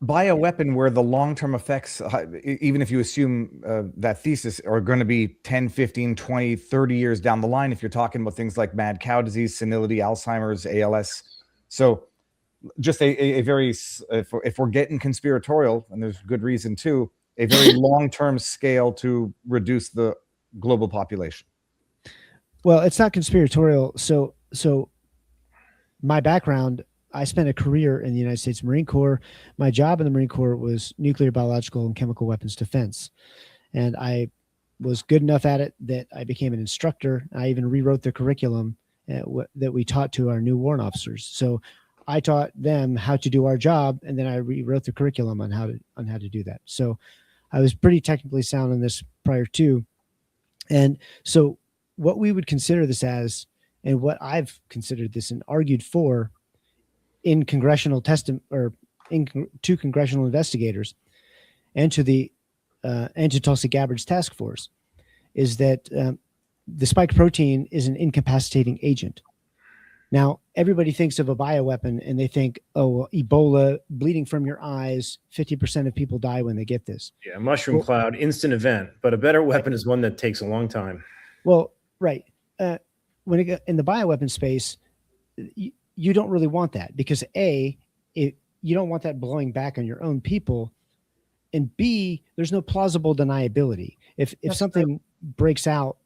Speaker 1: bioweapon where the long-term effects, even if you assume that thesis, are going to be 10, 15, 20, 30 years down the line, if you're talking about things like mad cow disease, senility, Alzheimer's, ALS. So just a very, if we're getting conspiratorial, and there's good reason to, a very long-term scale to reduce the global population.
Speaker 4: Well, it's not conspiratorial. So my background, I spent a career in the United States Marine Corps. My job in the Marine Corps was nuclear, biological, and chemical weapons defense. And I was good enough at it that I became an instructor. I even rewrote the curriculum that we taught to our new warrant officers. So I taught them how to do our job, and then I rewrote the curriculum on how to do that. So I was pretty technically sound on this prior to. And so what we would consider this as, and what I've considered this and argued for in congressional to congressional investigators and to the to Tulsi Gabbard's task force, is that the spike protein is an incapacitating agent. Now, everybody thinks of a bioweapon and they think, oh, well, Ebola, bleeding from your eyes, 50% of people die when they get this.
Speaker 2: Yeah, mushroom cloud, instant event. But a better weapon is one that takes a long time.
Speaker 4: Well, right. When in the bioweapon space, you don't really want that, because A, you don't want that blowing back on your own people, and B, there's no plausible deniability. If something breaks out,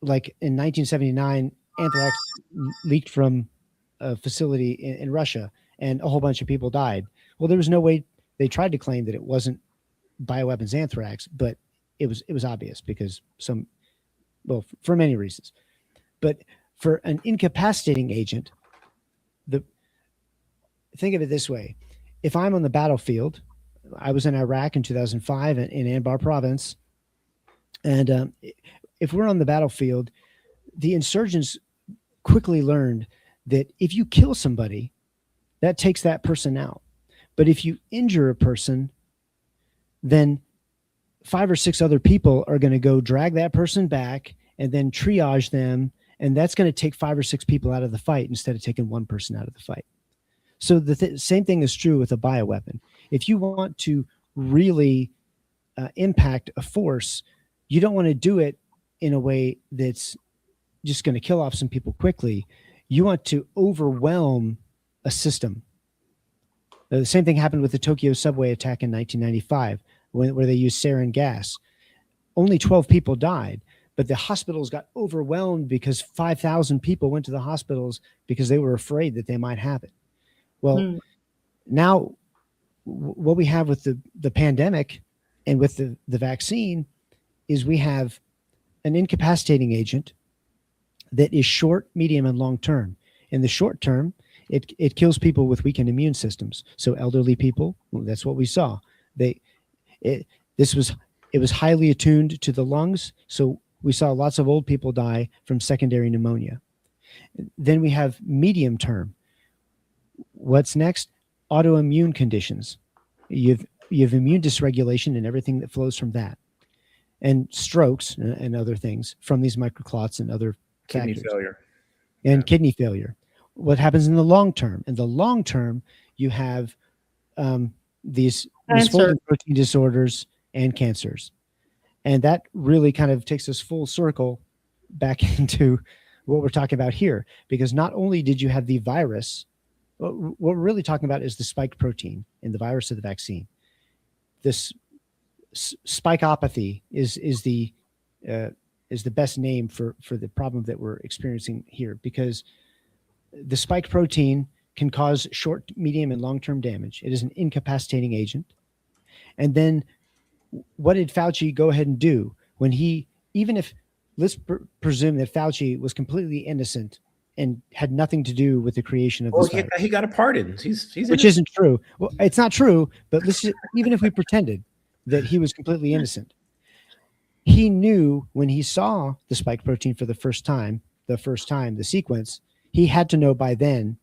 Speaker 4: like in 1979, anthrax leaked from a facility in Russia and a whole bunch of people died. Well, there was no way. They tried to claim that it wasn't bioweapons anthrax, but it was obvious because for many reasons. But for an incapacitating agent, think of it this way. If I'm on the battlefield, I was in Iraq in 2005 in Anbar province. And if we're on the battlefield, the insurgents quickly learned that if you kill somebody, that takes that person out. But if you injure a person, then 5 or 6 other people are going to go drag that person back and then triage them. And that's going to take 5 or 6 people out of the fight instead of taking one person out of the fight. So the same thing is true with a bioweapon. If you want to really impact a force, you don't want to do it in a way that's just going to kill off some people quickly. You want to overwhelm a system. The same thing happened with the Tokyo subway attack in 1995, where they used sarin gas. Only 12 people died, but the hospitals got overwhelmed because 5,000 people went to the hospitals because they were afraid that they might have it. Well, now what we have with the pandemic and with the vaccine is we have an incapacitating agent that is short, medium, and long term. In the short term, it kills people with weakened immune systems. So elderly people, that's what we saw. It was highly attuned to the lungs. So we saw lots of old people die from secondary pneumonia. Then we have medium term. What's next? Autoimmune conditions. You have immune dysregulation and everything that flows from that, and strokes and other things from these microclots and other
Speaker 2: Kidney
Speaker 4: factors.
Speaker 2: failure.
Speaker 4: And kidney failure. What happens in the long term? In the long term, you have these misfolded protein disorders and cancers. And that really kind of takes us full circle back into what we're talking about here, because not only did you have the virus, what we're really talking about is the spike protein in the virus of the vaccine. This spikeopathy is the best name for the problem that we're experiencing here, because the spike protein can cause short, medium, and long-term damage. It is an incapacitating agent. And then what did Fauci go ahead and do when even if, let's presume that Fauci was completely innocent and had nothing to do with the creation of this virus.
Speaker 2: He got a pardon. He's
Speaker 4: which isn't true. Well, it's not true, but even if we pretended that he was completely innocent, he knew when he saw the spike protein for the first time, the sequence, he had to know by then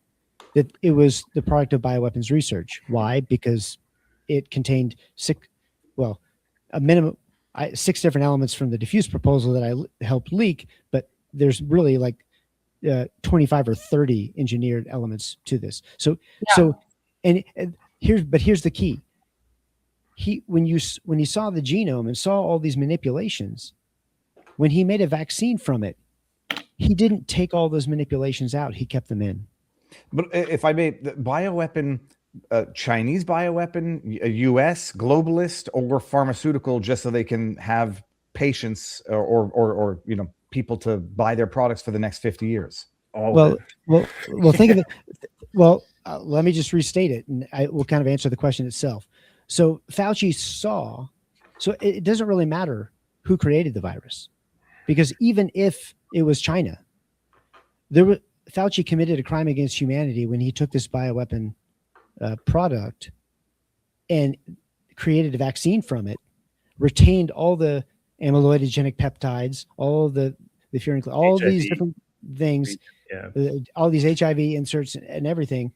Speaker 4: that it was the product of bioweapons research. Why? Because it contained a minimum 6 different elements from the diffuse proposal that I helped leak, but there's really like 25 or 30 engineered elements to this. Here's the key. When he saw the genome and saw all these manipulations, when he made a vaccine from it, he didn't take all those manipulations out. He kept them in.
Speaker 1: But if I may, the bioweapon, Chinese bioweapon, a U.S. globalist, or pharmaceutical, just so they can have patients or people to buy their products for the next 50 years.
Speaker 4: Well, think of it. Let me just restate it, and I will kind of answer the question itself. So Fauci saw, so it doesn't really matter who created the virus, because even if it was China, Fauci committed a crime against humanity when he took this bioweapon product and created a vaccine from it, retained all the amyloidogenic peptides, all the furin, all
Speaker 2: HIV.
Speaker 4: These different things, all these HIV inserts and everything.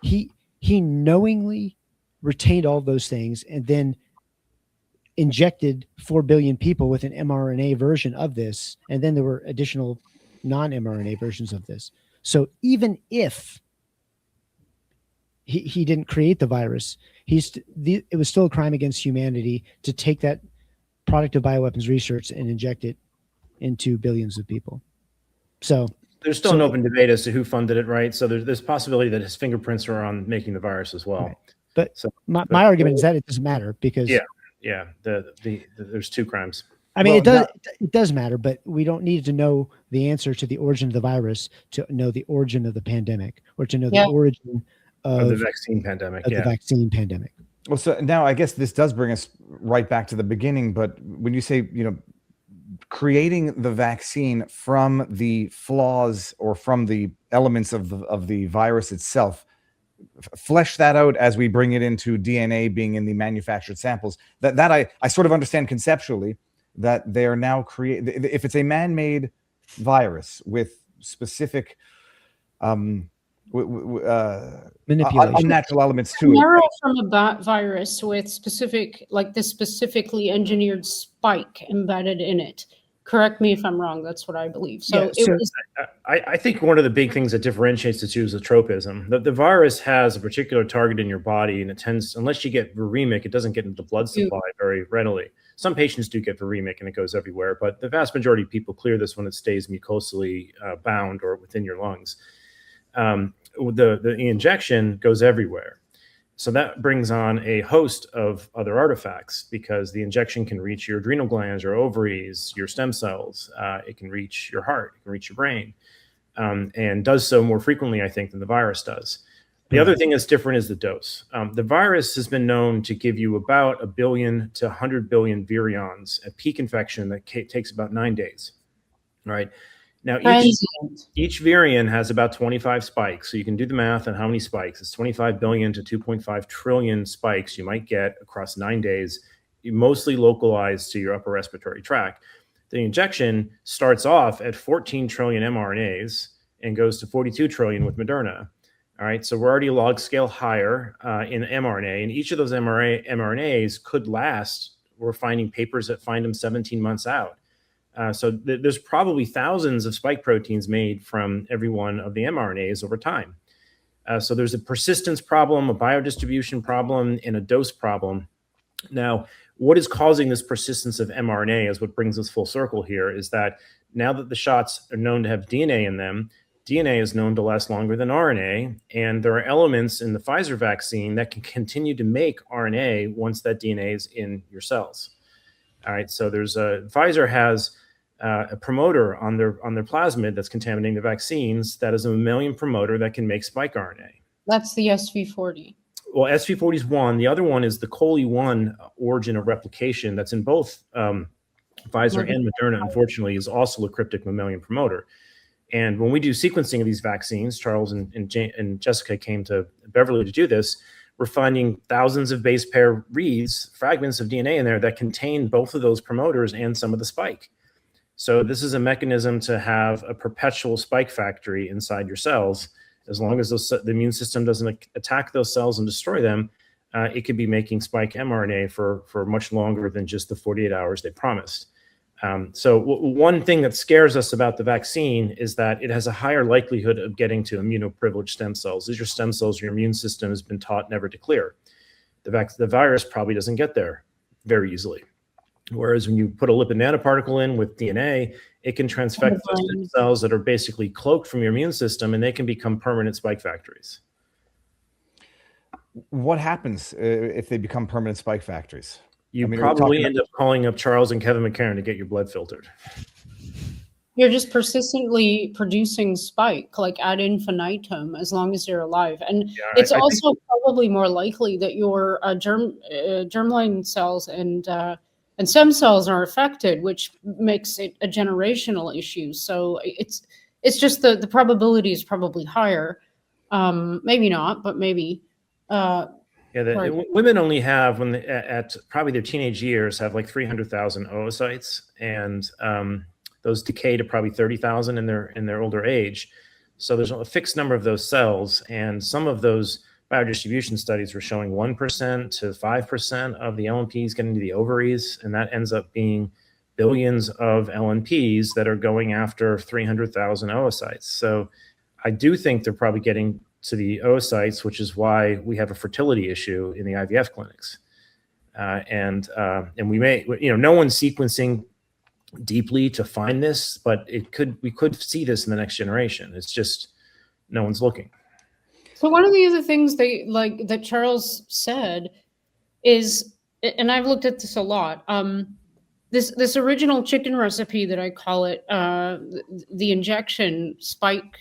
Speaker 4: He knowingly retained all those things and then injected 4 billion people with an mRNA version of this. And then there were additional non-mRNA versions of this. So even if he didn't create the virus, it was still a crime against humanity to take that product of bioweapons research and inject it into billions of people. So
Speaker 2: there's still an open debate as to who funded it, right? So there's possibility that his fingerprints are on making the virus as well.
Speaker 4: Right. But my argument is that it doesn't matter, because
Speaker 2: there's 2 crimes.
Speaker 4: I mean, it does matter, but we don't need to know the answer to the origin of the virus to know the origin of the pandemic, or to know the origin of
Speaker 2: the vaccine pandemic.
Speaker 4: The vaccine pandemic.
Speaker 1: Well, so now I guess this does bring us right back to the beginning. But when you say, creating the vaccine from the flaws or from the elements of the virus itself, flesh that out as we bring it into DNA being in the manufactured samples. That I sort of understand conceptually, that they are now if it's a man-made virus with specific unnatural elements to it.
Speaker 3: Narrow from a virus with specifically engineered spike embedded in it. Correct me if I'm wrong. That's what I believe.
Speaker 2: I think one of the big things that differentiates the two is the tropism. The virus has a particular target in your body, and it tends, unless you get viremic, it doesn't get into the blood supply very readily. Some patients do get viremic and it goes everywhere, but the vast majority of people clear this when it stays mucosally bound or within your lungs. The injection goes everywhere. So that brings on a host of other artifacts, because the injection can reach your adrenal glands, your ovaries, your stem cells. It can reach your heart, it can reach your brain, and does so more frequently, I think, than the virus does. The other thing that's different is the dose. The virus has been known to give you about 1 billion to 100 billion virions at peak infection that takes about 9 days, right? Now, each virion has about 25 spikes. So you can do the math on how many spikes. It's 25 billion to 2.5 trillion spikes you might get across 9 days, mostly localized to your upper respiratory tract. The injection starts off at 14 trillion mRNAs and goes to 42 trillion with Moderna. All right, so we're already a log scale higher in mRNA, and each of those mRNAs could last. We're finding papers that find them 17 months out. So there's probably thousands of spike proteins made from every one of the mRNAs over time. So there's a persistence problem, a biodistribution problem, and a dose problem. Now, what is causing this persistence of mRNA is what brings us full circle here, is that now that the shots are known to have DNA in them, DNA is known to last longer than RNA, and there are elements in the Pfizer vaccine that can continue to make RNA once that DNA is in your cells. All right, so Pfizer has a promoter on their plasmid that's contaminating the vaccines that is a mammalian promoter that can make spike RNA.
Speaker 3: That's the SV40.
Speaker 2: Well, SV40 is one. The other one is the CoLE1 origin of replication that's in both Pfizer and Moderna, unfortunately, is also a cryptic mammalian promoter. And when we do sequencing of these vaccines, Charles and Jessica came to Beverly to do this, we're finding thousands of base pair reads, fragments of DNA in there that contain both of those promoters and some of the spike. So this is a mechanism to have a perpetual spike factory inside your cells. As long as the immune system doesn't attack those cells and destroy them, it could be making spike mRNA for much longer than just the 48 hours they promised. So one thing that scares us about the vaccine is that it has a higher likelihood of getting to immunoprivileged stem cells. These are stem cells your immune system has been taught never to clear. The virus probably doesn't get there very easily. Whereas when you put a lipid nanoparticle in with DNA, it can transfect those stem cells that are basically cloaked from your immune system, and they can become permanent spike factories.
Speaker 1: What happens if they become permanent spike factories?
Speaker 2: You probably end up calling up Charles and Kevin McCarran to get your blood filtered.
Speaker 3: You're just persistently producing spike, like ad infinitum, as long as you're alive. And it's also probably more likely that your germline cells and stem cells are affected, which makes it a generational issue. So it's just the probability is probably higher. Maybe not, but maybe.
Speaker 2: Women only have, at probably their teenage years, have like 300,000 oocytes, and those decay to probably 30,000 in their older age. So there's a fixed number of those cells, and some of those biodistribution studies were showing 1% to 5% of the LNPs getting to the ovaries, and that ends up being billions of LNPs that are going after 300,000 oocytes. So I do think they're probably getting to the oocytes, which is why we have a fertility issue in the IVF clinics. And we may, no one's sequencing deeply to find this, but we could see this in the next generation. It's just no one's looking.
Speaker 3: So one of the other things that Charles said is, and I've looked at this a lot, this original chicken recipe that I call it, the injection spike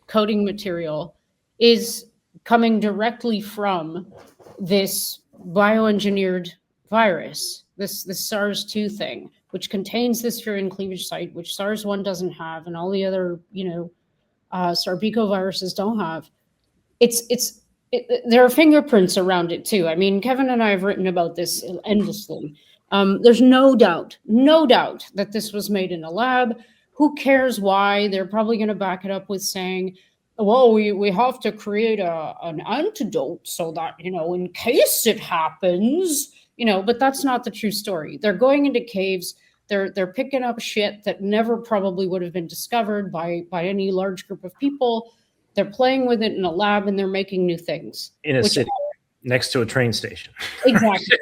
Speaker 3: coating material, is coming directly from this bioengineered virus, this SARS-2 thing, which contains this furin cleavage site, which SARS-1 doesn't have, and all the other, sarbecoviruses don't have. There are fingerprints around it too. I mean, Kevin and I have written about this endlessly. There's no doubt that this was made in a lab. Who cares why? They're probably going to back it up with saying, well, we have to create an antidote so that, in case it happens, but that's not the true story. They're going into caves. They're picking up shit that never probably would have been discovered by any large group of people. They're playing with it in a lab, and they're making new things.
Speaker 2: In a city, next to a train station.
Speaker 3: Exactly.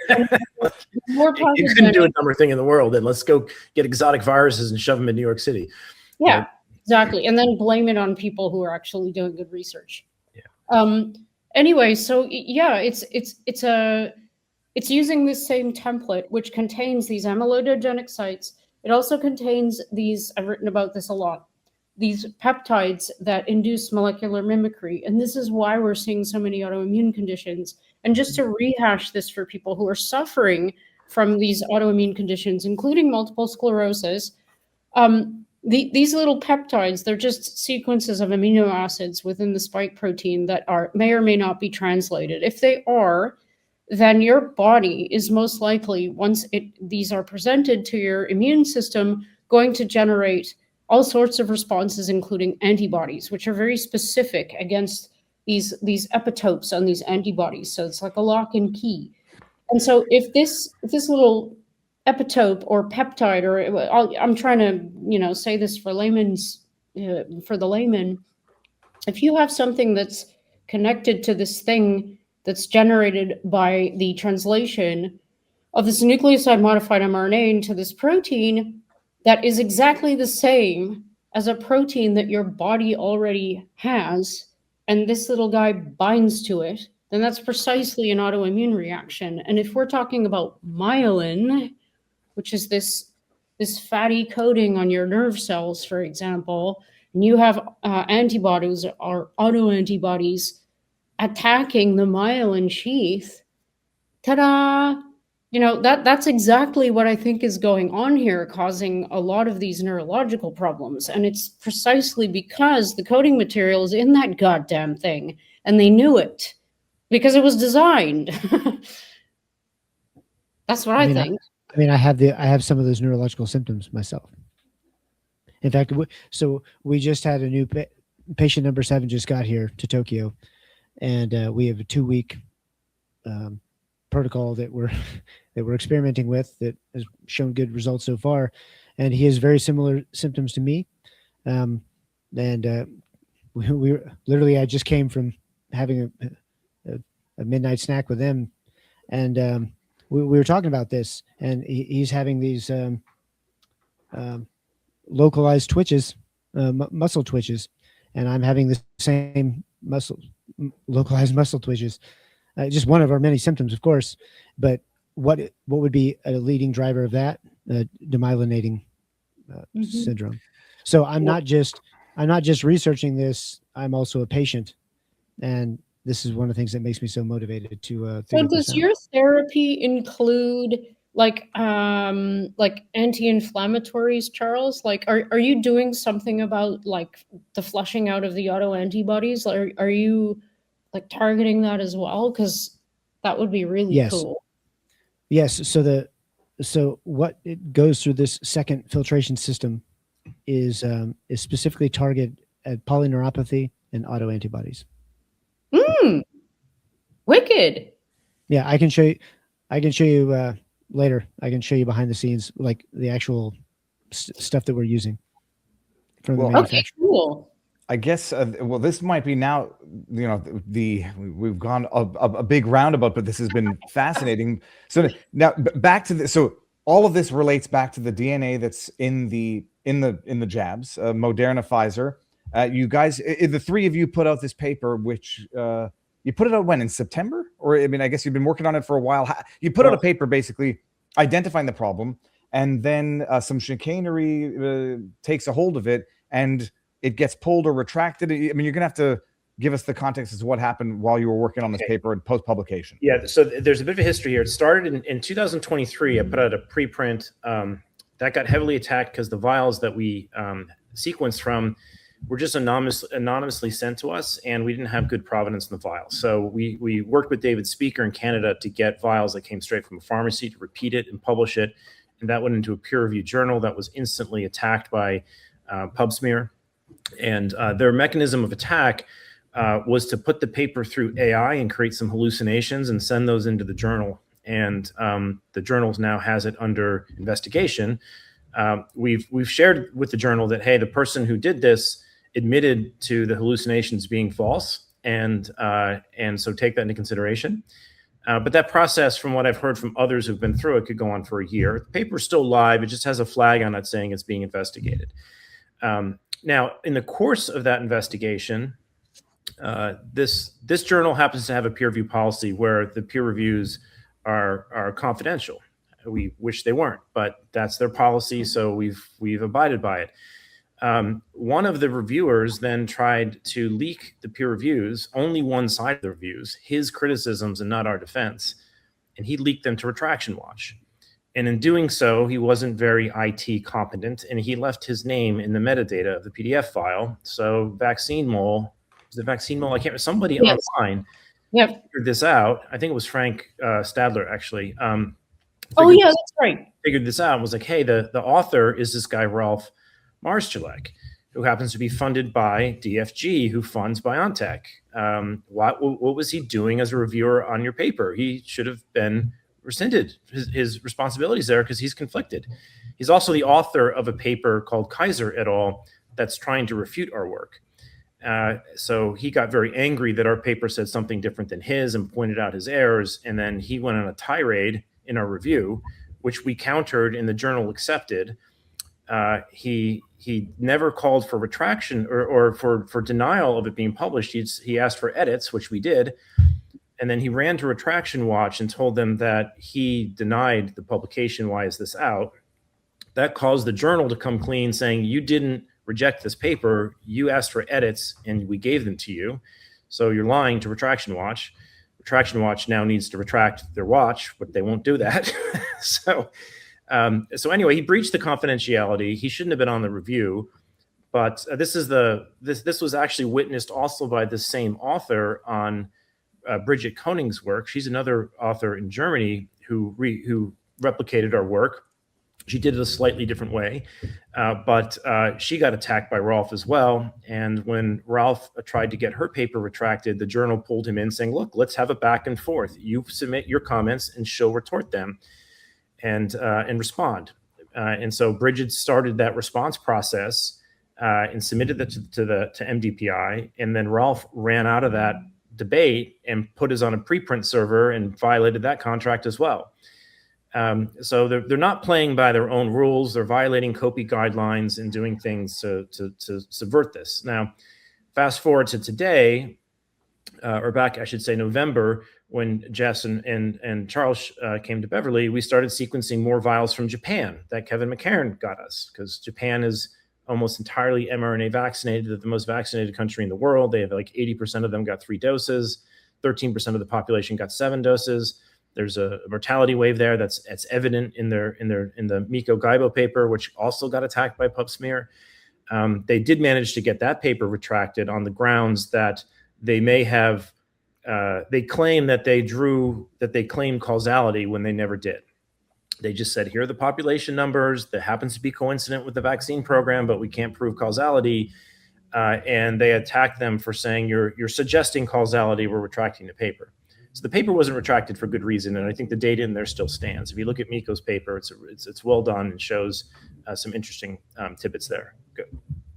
Speaker 2: You couldn't do a dumber thing in the world, then let's go get exotic viruses and shove them in New York City.
Speaker 3: Yeah, exactly. And then blame it on people who are actually doing good research. Yeah. Anyway, so yeah, it's using this same template, which contains these amyloidogenic sites. It also contains these, I've written about this a lot, these peptides that induce molecular mimicry. And this is why we're seeing so many autoimmune conditions. And just to rehash this for people who are suffering from these autoimmune conditions, including multiple sclerosis, these little peptides, they're just sequences of amino acids within the spike protein that may or may not be translated. If they are, then your body is most likely, once these are presented to your immune system, going to generate all sorts of responses, including antibodies, which are very specific against these epitopes on these antibodies. So it's like a lock and key. And so if this little epitope or peptide, or I'm trying to say this for the layman, if you have something that's connected to this thing that's generated by the translation of this nucleoside modified mRNA into this protein that is exactly the same as a protein that your body already has, and this little guy binds to it, then that's precisely an autoimmune reaction. And if we're talking about myelin, which is this fatty coating on your nerve cells, for example, and you have antibodies or autoantibodies attacking the myelin sheath, ta-da! That's exactly what I think is going on here, causing a lot of these neurological problems. And it's precisely because the coding material is in that goddamn thing, and they knew it because it was designed. That's what I think.
Speaker 4: I have some of those neurological symptoms myself. In fact, so we just had a new patient number 7 just got here to Tokyo, and we have a 2-week protocol that we're experimenting with that has shown good results so far, and he has very similar symptoms to me. We literally, I just came from having a midnight snack with him, and we were talking about this, and he's having these localized twitches, muscle twitches, and I'm having the same localized muscle twitches. Just one of our many symptoms, of course, but what would be a leading driver of that? Demyelinating syndrome. So I'm not just researching this. I'm also a patient, and this is one of the things that makes me so motivated to.
Speaker 3: So does your therapy include like anti-inflammatories, Charles? Like, are you doing something about like the flushing out of the autoantibodies? Are you like targeting that as well? Because that would be really cool.
Speaker 4: Yes. So what it goes through this second filtration system is specifically targeted at polyneuropathy and autoantibodies.
Speaker 3: Wicked.
Speaker 4: Yeah, I can show you later. I can show you behind the scenes, like the actual stuff that we're using from the manufacturer.
Speaker 3: Okay, cool.
Speaker 1: I guess, this might be now, we've gone a big roundabout, but this has been fascinating. So now back to this. So all of this relates back to the DNA that's in the jabs, Moderna, Pfizer. You guys, the 3 of you put out this paper, which you put it out when, in September? Or, I guess you've been working on it for a while. You put out a paper basically identifying the problem, and then some chicanery takes a hold of it, and it gets pulled or retracted. You're going to have to give us the context as to what happened while you were working on this paper and post-publication.
Speaker 2: Yeah, so there's a bit of a history here. It started in 2023. I put out a preprint that got heavily attacked because the vials that we sequenced from were just anonymously sent to us, and we didn't have good provenance in the vials. So we worked with David Speaker in Canada to get vials that came straight from a pharmacy, to repeat it and publish it. And that went into a peer-reviewed journal that was instantly attacked by PubSmear. And their mechanism of attack was to put the paper through AI and create some hallucinations and send those into the journal. And the journal now has it under investigation. We've shared with the journal that, hey, the person who did this admitted to the hallucinations being false, and so take that into consideration. But that process, from what I've heard from others who've been through it, could go on for a year. The paper's still live. It just has a flag on it saying it's being investigated. Now, in the course of that investigation, this journal happens to have a peer review policy where the peer reviews are confidential. We wish they weren't, but that's their policy, so we've abided by it. One of the reviewers then tried to leak the peer reviews, only one side of the reviews, his criticisms and not our defense, and he leaked them to Retraction Watch. And in doing so, he wasn't very IT competent, and he left his name in the metadata of the PDF file. So Vaccine Mole, I can't remember, somebody online figured this out. I think it was Frank Stadler, actually.
Speaker 3: Oh yeah, that's right.
Speaker 2: Figured this out and was like, hey, the author is this guy, Ralph Marszalek, who happens to be funded by DFG, who funds BioNTech. What was he doing as a reviewer on your paper? He should have been rescinded his responsibilities there because he's conflicted. He's also the author of a paper called Kaiser et al. That's trying to refute our work. So he got very angry that our paper said something different than his and pointed out his errors. And then he went on a tirade in our review, which we countered and the journal accepted. He never called for retraction or for denial of it being published. He asked for edits, which we did. And then he ran to Retraction Watch and told them that he denied the publication. Why is this out? That caused the journal to come clean, saying you didn't reject this paper. You asked for edits and we gave them to you. So you're lying to Retraction Watch. Retraction Watch now needs to retract their watch, but they won't do that. So anyway, he breached the confidentiality. He shouldn't have been on the review, but this was actually witnessed also by the same author on Bridget Koning's work. She's another author in Germany who replicated our work. She did it a slightly different way, but she got attacked by Ralph as well. And when Ralph tried to get her paper retracted, the journal pulled him in saying, look, let's have a back and forth. You submit your comments and she'll retort them and respond. And so Bridget started that response process and submitted that to MDPI. And then Ralph ran out of that debate and put us on a preprint server and violated that contract as well. So they're not playing by their own rules. They're violating COPE guidelines and doing things to subvert this. Now, fast forward to today, or back, I should say, November, when Jess and Charles came to Beverly, we started sequencing more vials from Japan that Kevin McCarran got us, because Japan is almost entirely mRNA vaccinated. They're the most vaccinated country in the world. They have like 80% of them got 3 doses. 13% of the population got 7 doses. There's a mortality wave there that's evident in the Miko Gaibo paper, which also got attacked by PubSmear. They did manage to get that paper retracted on the grounds that they may have. They claim that they claimed causality when they never did. They just said, here are the population numbers that happens to be coincident with the vaccine program, but we can't prove causality. And they attacked them for saying you're suggesting causality. We're retracting the paper. So the paper wasn't retracted for good reason, and I think the data in there still stands. If you look at Miko's paper, it's well done and shows some interesting tidbits there.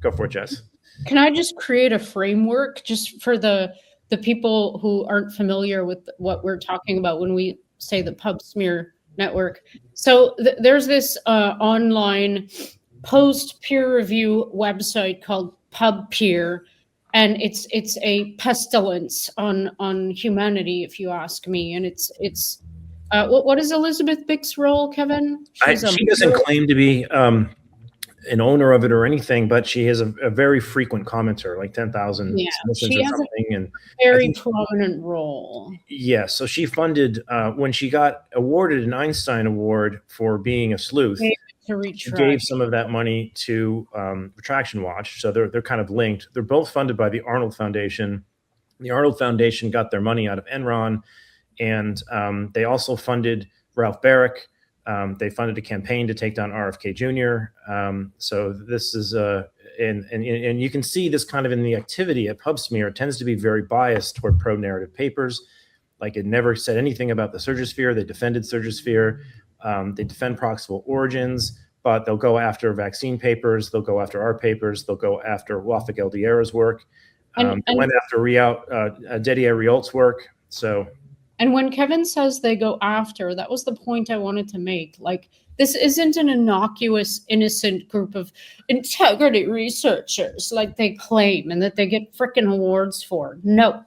Speaker 2: Go for it, Jess.
Speaker 3: Can I just create a framework just for the people who aren't familiar with what we're talking about when we say the PubSmear network? So there's this online post peer review website called PubPeer. And it's a pestilence on humanity, if you ask me. And it's what is Elizabeth Bick's role, Kevin?
Speaker 2: She doesn't claim to be an owner of it or anything, but she is a very frequent commenter, like 10,000 submissions or something. And
Speaker 3: very prominent role.
Speaker 2: Yeah, so she funded when she got awarded an Einstein Award for being a sleuth. She gave some of that money to Retraction Watch, so they're kind of linked. They're both funded by the Arnold Foundation. The Arnold Foundation got their money out of Enron, and they also funded Ralph Barrick. They funded a campaign to take down RFK Jr. So this is and you can see this kind of in the activity at PubSmear. It tends to be very biased toward pro-narrative papers. Like, it never said anything about the Surgisphere. They defended Surgisphere. They defend proximal origins, but they'll go after vaccine papers. They'll go after our papers. They'll go after Wafik Eldiera's work. They went after Didier Riault's work. So,
Speaker 3: and when Kevin says they go after, that was the point I wanted to make. Like, this isn't an innocuous, innocent group of integrity researchers like they claim and that they get frickin' awards for. No,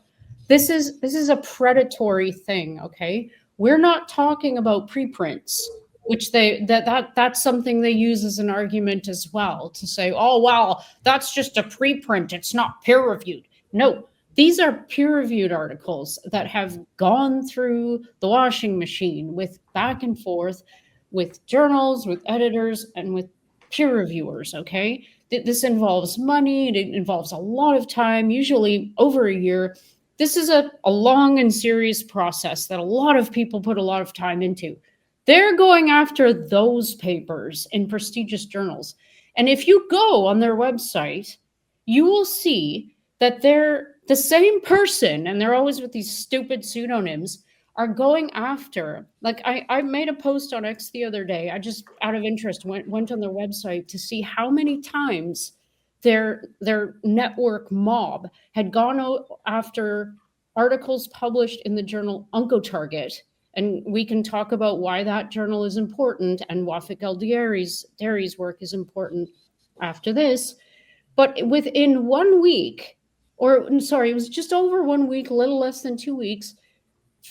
Speaker 3: this is a predatory thing. Okay. We're not talking about preprints, which that's something they use as an argument as well, to say, oh, wow, that's just a preprint. It's not peer reviewed. No, these are peer reviewed articles that have gone through the washing machine with back and forth with journals, with editors, and with peer reviewers. Okay. This involves money. It involves a lot of time, usually over a year. This is a long and serious process that a lot of people put a lot of time into. They're going after those papers in prestigious journals. And if you go on their website, you will see that they're the same person, and they're always with these stupid pseudonyms, are going after, like I made a post on X the other day. I just, out of interest, went on their website to see how many times their network mob had gone after articles published in the journal Oncotarget. And we can talk about why that journal is important and Wafik El-Diari's work is important after this. But within 1 week, or sorry, it was just over 1 week, a little less than 2 weeks,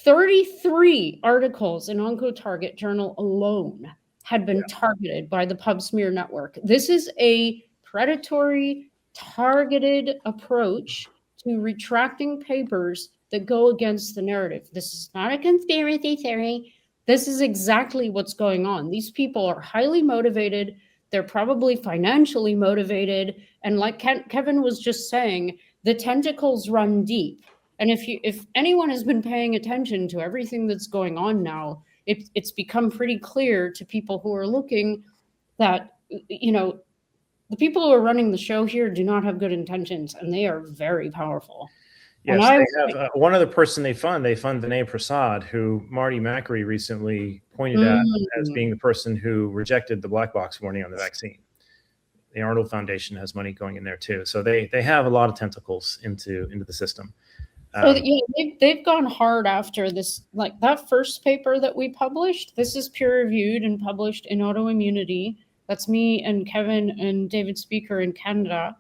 Speaker 3: 33 articles in Oncotarget journal alone had been targeted by the PubSmear network. This is a predatory, targeted approach to retracting papers that go against the narrative. This is not a conspiracy theory. This is exactly what's going on. These people are highly motivated. They're probably financially motivated. And like Kevin was just saying, the tentacles run deep. And if anyone has been paying attention to everything that's going on now, it's become pretty clear to people who are looking that, you know, the people who are running the show here do not have good intentions, and they are very powerful.
Speaker 2: Yes, they have one other person they fund Vinay Prasad, who Marty Macri recently pointed at as being the person who rejected the black box warning on the vaccine. The Arnold Foundation has money going in there too. So they have a lot of tentacles into the system.
Speaker 3: So yeah, they've gone hard after this. Like that first paper that we published, this is peer reviewed and published in Autoimmunity. That's me and Kevin and David Speaker in Canada.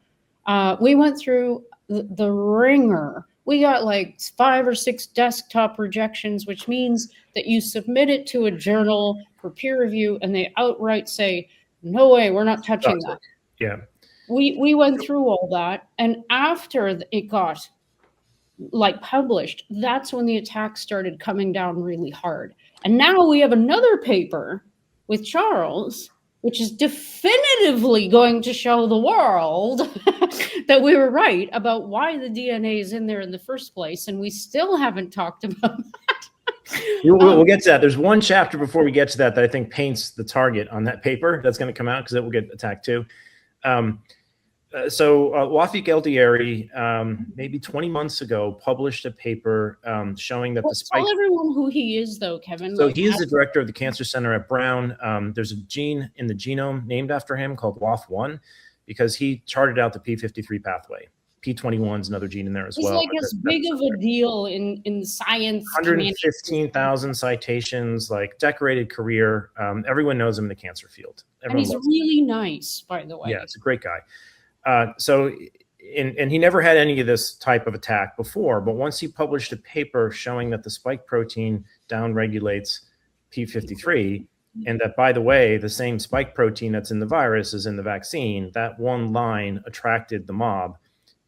Speaker 3: We went through the ringer. We got like 5 or 6 desktop rejections, which means that you submit it to a journal for peer review and they outright say, no way, we're not touching that.
Speaker 2: Yeah.
Speaker 3: We went through all that. And after it got like published, that's when the attacks started coming down really hard. And now we have another paper with Charles, which is definitively going to show the world that we were right about why the DNA is in there in the first place. And we still haven't talked about that.
Speaker 2: We'll get to that. There's one chapter before we get to that I think paints the target on that paper that's going to come out, because it will get attacked too. So Wafik El-Diari, maybe 20 months ago, published a paper showing that the spike.
Speaker 3: Tell everyone who he is, though, Kevin.
Speaker 2: So he is the director of the Cancer Center at Brown. There's a gene in the genome named after him called WAF1, because he charted out the P53 pathway. P21 is another gene in there as well.
Speaker 3: He's like as big of a deal in the science.
Speaker 2: 115,000 citations, like decorated career. Everyone knows him in the cancer field. Everyone
Speaker 3: and he's really nice, by the way.
Speaker 2: Yeah, it's a great guy. And he never had any of this type of attack before, but once he published a paper showing that the spike protein downregulates P53, and that, by the way, the same spike protein that's in the virus is in the vaccine, that one line attracted the mob,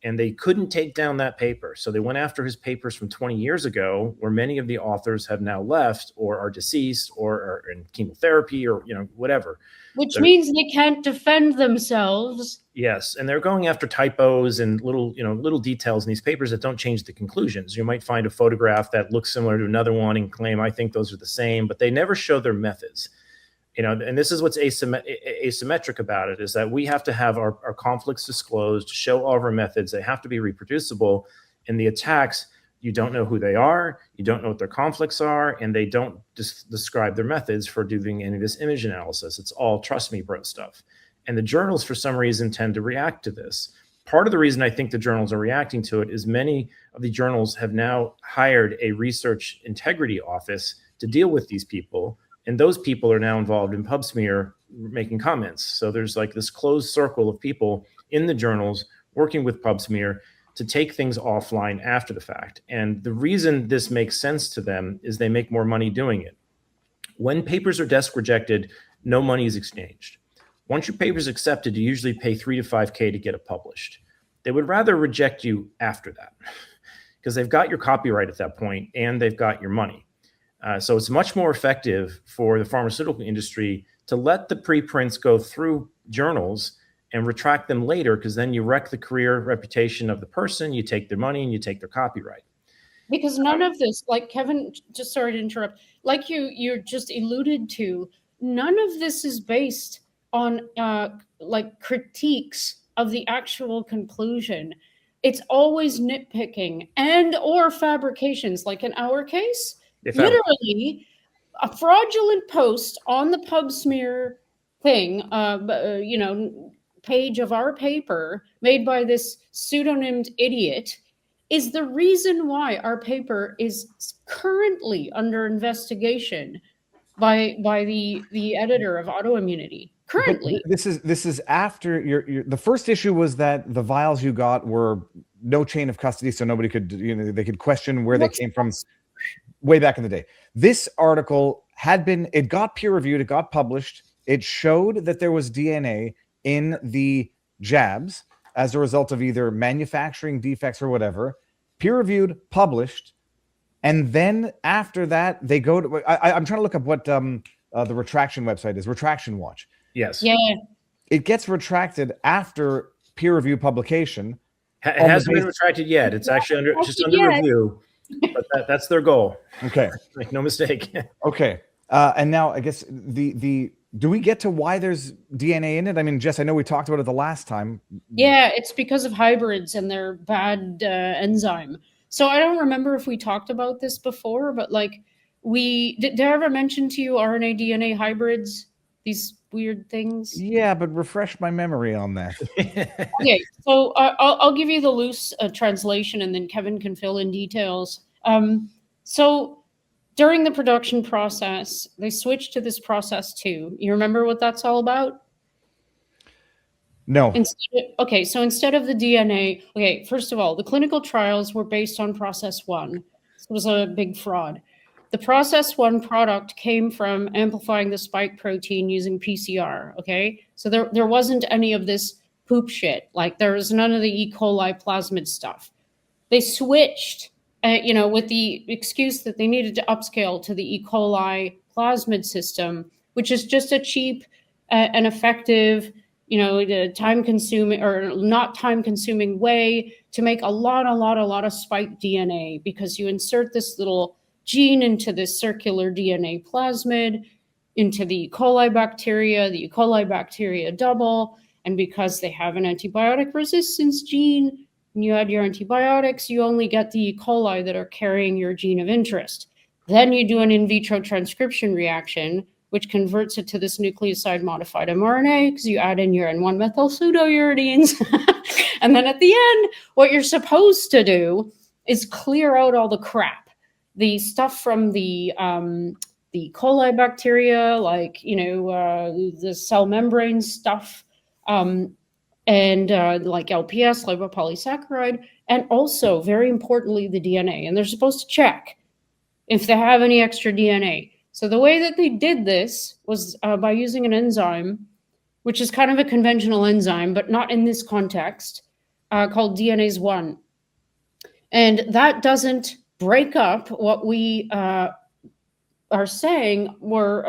Speaker 2: and they couldn't take down that paper. So they went after his papers from 20 years ago, where many of the authors have now left or are deceased or are in chemotherapy or, you know, whatever.
Speaker 3: Which means they can't defend themselves.
Speaker 2: Yes, and they're going after typos and little details in these papers that don't change the conclusions. You might find a photograph that looks similar to another one and claim, I think those are the same, but they never show their methods. You know, and this is what's asymmetric about it, is that we have to have our conflicts disclosed, show all of our methods. They have to be reproducible. In the attacks, you don't know who they are, you don't know what their conflicts are, and they don't describe their methods for doing any of this image analysis. It's all trust me, bro stuff. And the journals, for some reason, tend to react to this. Part of the reason I think the journals are reacting to it is many of the journals have now hired a research integrity office to deal with these people. And those people are now involved in PubSmear making comments. So there's like this closed circle of people in the journals working with PubSmear to take things offline after the fact. And the reason this makes sense to them is they make more money doing it. When papers are desk rejected, no money is exchanged. Once your paper is accepted, you usually pay $3 to $5K to get it published. They would rather reject you after that because they've got your copyright at that point and they've got your money. So it's much more effective for the pharmaceutical industry to let the preprints go through journals and retract them later, because then you wreck the career reputation of the person, you take their money, and you take their copyright.
Speaker 3: Because none of this, like Kevin, just sorry to interrupt, like you just alluded to, none of this is based on like critiques of the actual conclusion. It's always nitpicking and or fabrications. Like in our case, literally a fraudulent post on the pub smear thing, page of our paper made by this pseudonymed idiot is the reason why our paper is currently under investigation by the editor of Autoimmunity. Currently,
Speaker 1: this is after your the first issue was that the vials you got were no chain of custody, so nobody could they could question where they came from way back in the day. This article it got peer reviewed, it got published, it showed that there was DNA in the jabs as a result of either manufacturing defects or whatever, peer reviewed, published, and then after that they go to I'm trying to look up what the retraction website is, Retraction Watch.
Speaker 2: Yes.
Speaker 3: Yeah.
Speaker 1: It gets retracted after peer review publication.
Speaker 2: It hasn't been retracted yet. It's actually under review, but that's their goal.
Speaker 1: Okay.
Speaker 2: Make no mistake.
Speaker 1: Okay. And now I guess do we get to why there's DNA in it? I mean, Jess, I know we talked about it the last time.
Speaker 3: Yeah, it's because of hybrids and their bad enzyme. So I don't remember if we talked about this before, but like did I ever mention to you RNA DNA hybrids? These weird things.
Speaker 1: Yeah, but refresh my memory on that.
Speaker 3: Okay, so I'll give you the loose translation, and then Kevin can fill in details. So during the production process, they switched to this process 2. You remember what that's all about?
Speaker 1: No.
Speaker 3: Okay, so instead of the DNA, okay, first of all, the clinical trials were based on process 1. This was a big fraud. The process 1 product came from amplifying the spike protein using PCR, okay? So there wasn't any of this poop shit. Like there was none of the E. coli plasmid stuff. They switched, with the excuse that they needed to upscale to the E. coli plasmid system, which is just a cheap and effective, time-consuming or not time-consuming way to make a lot of spike DNA, because you insert this little gene into this circular DNA plasmid, into the E. coli bacteria. The E. coli bacteria double, and because they have an antibiotic resistance gene, when you add your antibiotics, you only get the E. coli that are carrying your gene of interest. Then you do an in vitro transcription reaction, which converts it to this nucleoside modified mRNA, because you add in your N1-methyl pseudouridines. And then at the end, what you're supposed to do is clear out all the crap. The stuff from the E. coli bacteria, like, the cell membrane stuff, and like LPS, lipopolysaccharide, and also, very importantly, the DNA. And they're supposed to check if they have any extra DNA. So the way that they did this was by using an enzyme, which is kind of a conventional enzyme, but not in this context, called DNase 1. And that doesn't break up what we are saying were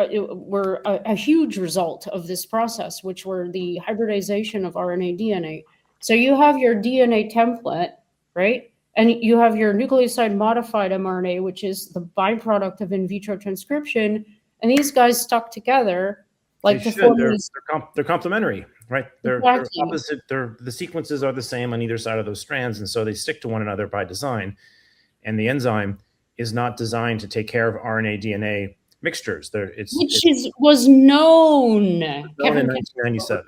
Speaker 3: a huge result of this process, which were the hybridization of RNA DNA. So you have your DNA template, right? And you have your nucleoside modified mRNA, which is the byproduct of in vitro transcription. And these guys stuck together like
Speaker 2: they're complementary, right? They're
Speaker 3: Exactly.
Speaker 2: opposite. The sequences are the same on either side of those strands, and so they stick to one another by design. And the enzyme is not designed to take care of RNA DNA mixtures.
Speaker 3: Was known
Speaker 2: in 1997.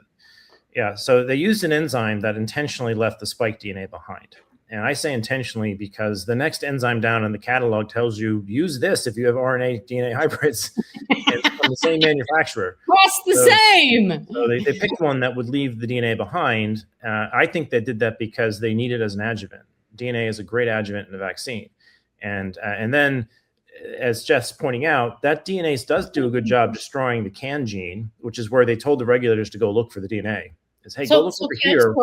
Speaker 2: Yeah, so they used an enzyme that intentionally left the spike DNA behind. And I say intentionally because the next enzyme down in the catalog tells you, use this if you have RNA DNA hybrids. It's from the same manufacturer.
Speaker 3: That's the same.
Speaker 2: So they picked one that would leave the DNA behind. I think they did that because they need it as an adjuvant. DNA is a great adjuvant in a vaccine. And then, as Jeff's pointing out, that DNA does do a good job destroying the CAN gene, which is where they told the regulators to go look for the DNA. Is, hey, go look over here.